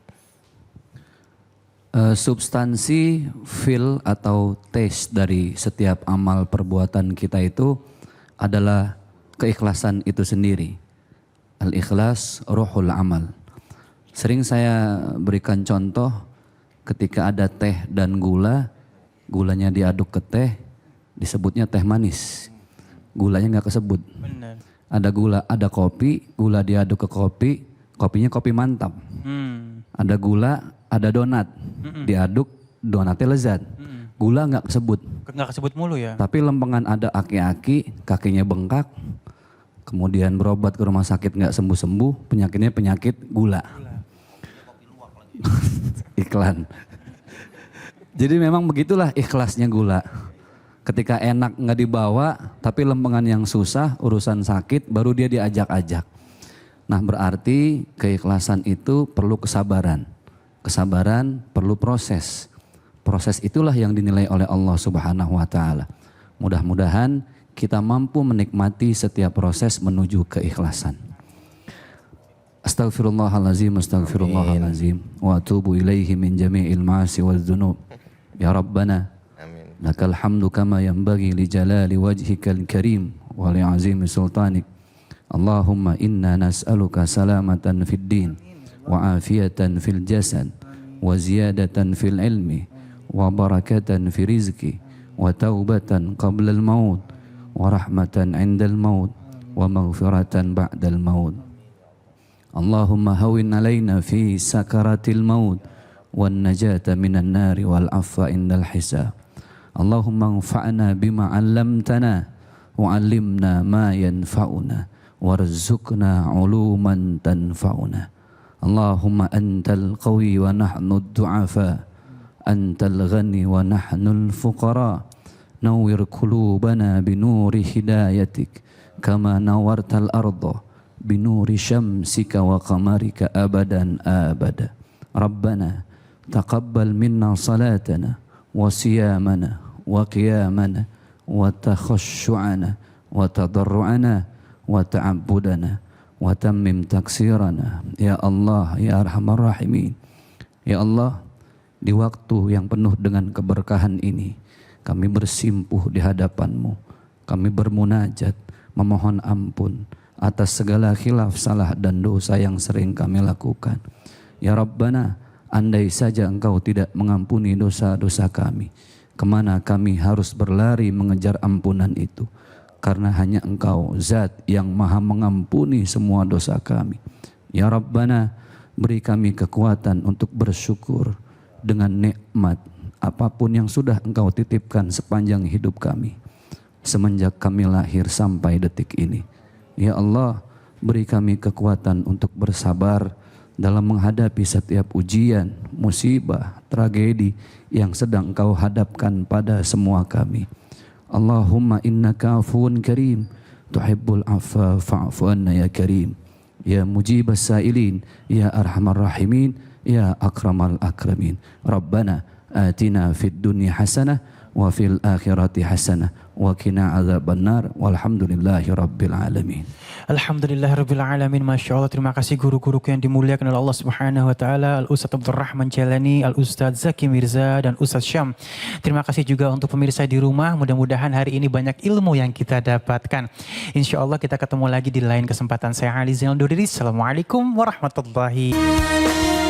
Substansi, feel atau taste dari setiap amal perbuatan kita itu adalah keikhlasan itu sendiri. Al-ikhlas ruhul amal. Sering saya berikan contoh ketika ada teh dan gula, gulanya diaduk ke teh, disebutnya teh manis. Gulanya nggak kesebut. Benar. Ada gula, ada kopi, gula diaduk ke kopi, kopinya kopi mantap. Ada gula, ada donat, diaduk, donatnya lezat. Gula nggak kesebut. Nggak kesebut mulu ya. Tapi lempengan ada aki-aki, kakinya bengkak, kemudian berobat ke rumah sakit nggak sembuh-sembuh, penyakitnya penyakit gula. Iklan. Jadi memang begitulah ikhlasnya gula. Ketika enak nggak dibawa, tapi lempengan yang susah, urusan sakit, baru dia diajak-ajak. Nah berarti keikhlasan itu perlu kesabaran. Kesabaran perlu proses. Proses itulah yang dinilai oleh Allah Subhanahu wa taala. Mudah-mudahan kita mampu menikmati setiap proses menuju keikhlasan. Astaghfirullahalazim, astaghfirullahalazim. Wa atubu ilaihi min jami'il ma'asi wal dzunub. Ya Rabbana, lakal hamdu kama yanbaghi li jalali wajhikal karim wa li azimi sultanik. Allahumma inna nas'aluka salamatan fid din wa afiyatan fil jasad wa ziyadatan fil ilmi wa barakatan fi rizqi wa taubatan qabla al maut wa rahmatan 'inda al maut wa maghfiratan ba'da al maut. Allahumma hawwin 'alaina fi sakaratil maut wan najata minan nari wal 'afwa 'indal hisab. Allahumma anfa'na bima 'allamtana wa 'allimna ma yanfa'una warzuqna 'uluman tanfa'una. Allahumma antal qawi wa nahnu ad-du'afa, antal ghani wa nahnu al-fuqara. Nawwir qulubana binuri hidayatik kama nawartal arda binuri syamsika wa qamarika abadan abada. Rabbana taqabbal minna salatana wa siyamana wa qiyamana wa takhashshu'ana wa tadarru'ana wa ta'abbudana wa tammim taksirana ya Allah ya arhamar rahimin. Ya Allah, di waktu yang penuh dengan keberkahan ini kami bersimpuh di hadapan-Mu, kami bermunajat memohon ampun atas segala khilaf, salah dan dosa yang sering kami lakukan. Ya Rabbana, andai saja Engkau tidak mengampuni dosa-dosa kami, kemana kami harus berlari mengejar ampunan itu? karena hanya Engkau zat yang maha mengampuni semua dosa kami. Ya Rabbana, beri kami kekuatan untuk bersyukur dengan nikmat apapun yang sudah Engkau titipkan sepanjang hidup kami, semenjak kami lahir sampai detik ini. Ya Allah, beri kami kekuatan untuk bersabar dalam menghadapi setiap ujian, musibah, tragedi yang sedang Engkau hadapkan pada semua kami. Allahumma innaka afuun karim, tuhibbul afwa fa'fu anna ya karim. Ya mujibas sa'ilin, ya arhamar rahimin, ya akramal akramin. Rabbana atina fid dunya hasanah wa fil akhirati hasanah wa qina adzabannar walhamdulillahi rabbil alamin. Alhamdulillahirrabbilalamin. Masya Allah, terima kasih guru-guruku yang dimuliakan oleh Allah Subhanahu Wa Taala, Al-Ustadz Abdul Rahman Jalani, Al-Ustadz Zaki Mirza, dan Ustadz Syam. Terima kasih juga untuk pemirsa di rumah. Mudah-mudahan hari ini banyak ilmu yang kita dapatkan. Insya Allah kita ketemu lagi di lain kesempatan. Saya Ali Zainal Dodiri. Assalamualaikum warahmatullahi wabarakatuh.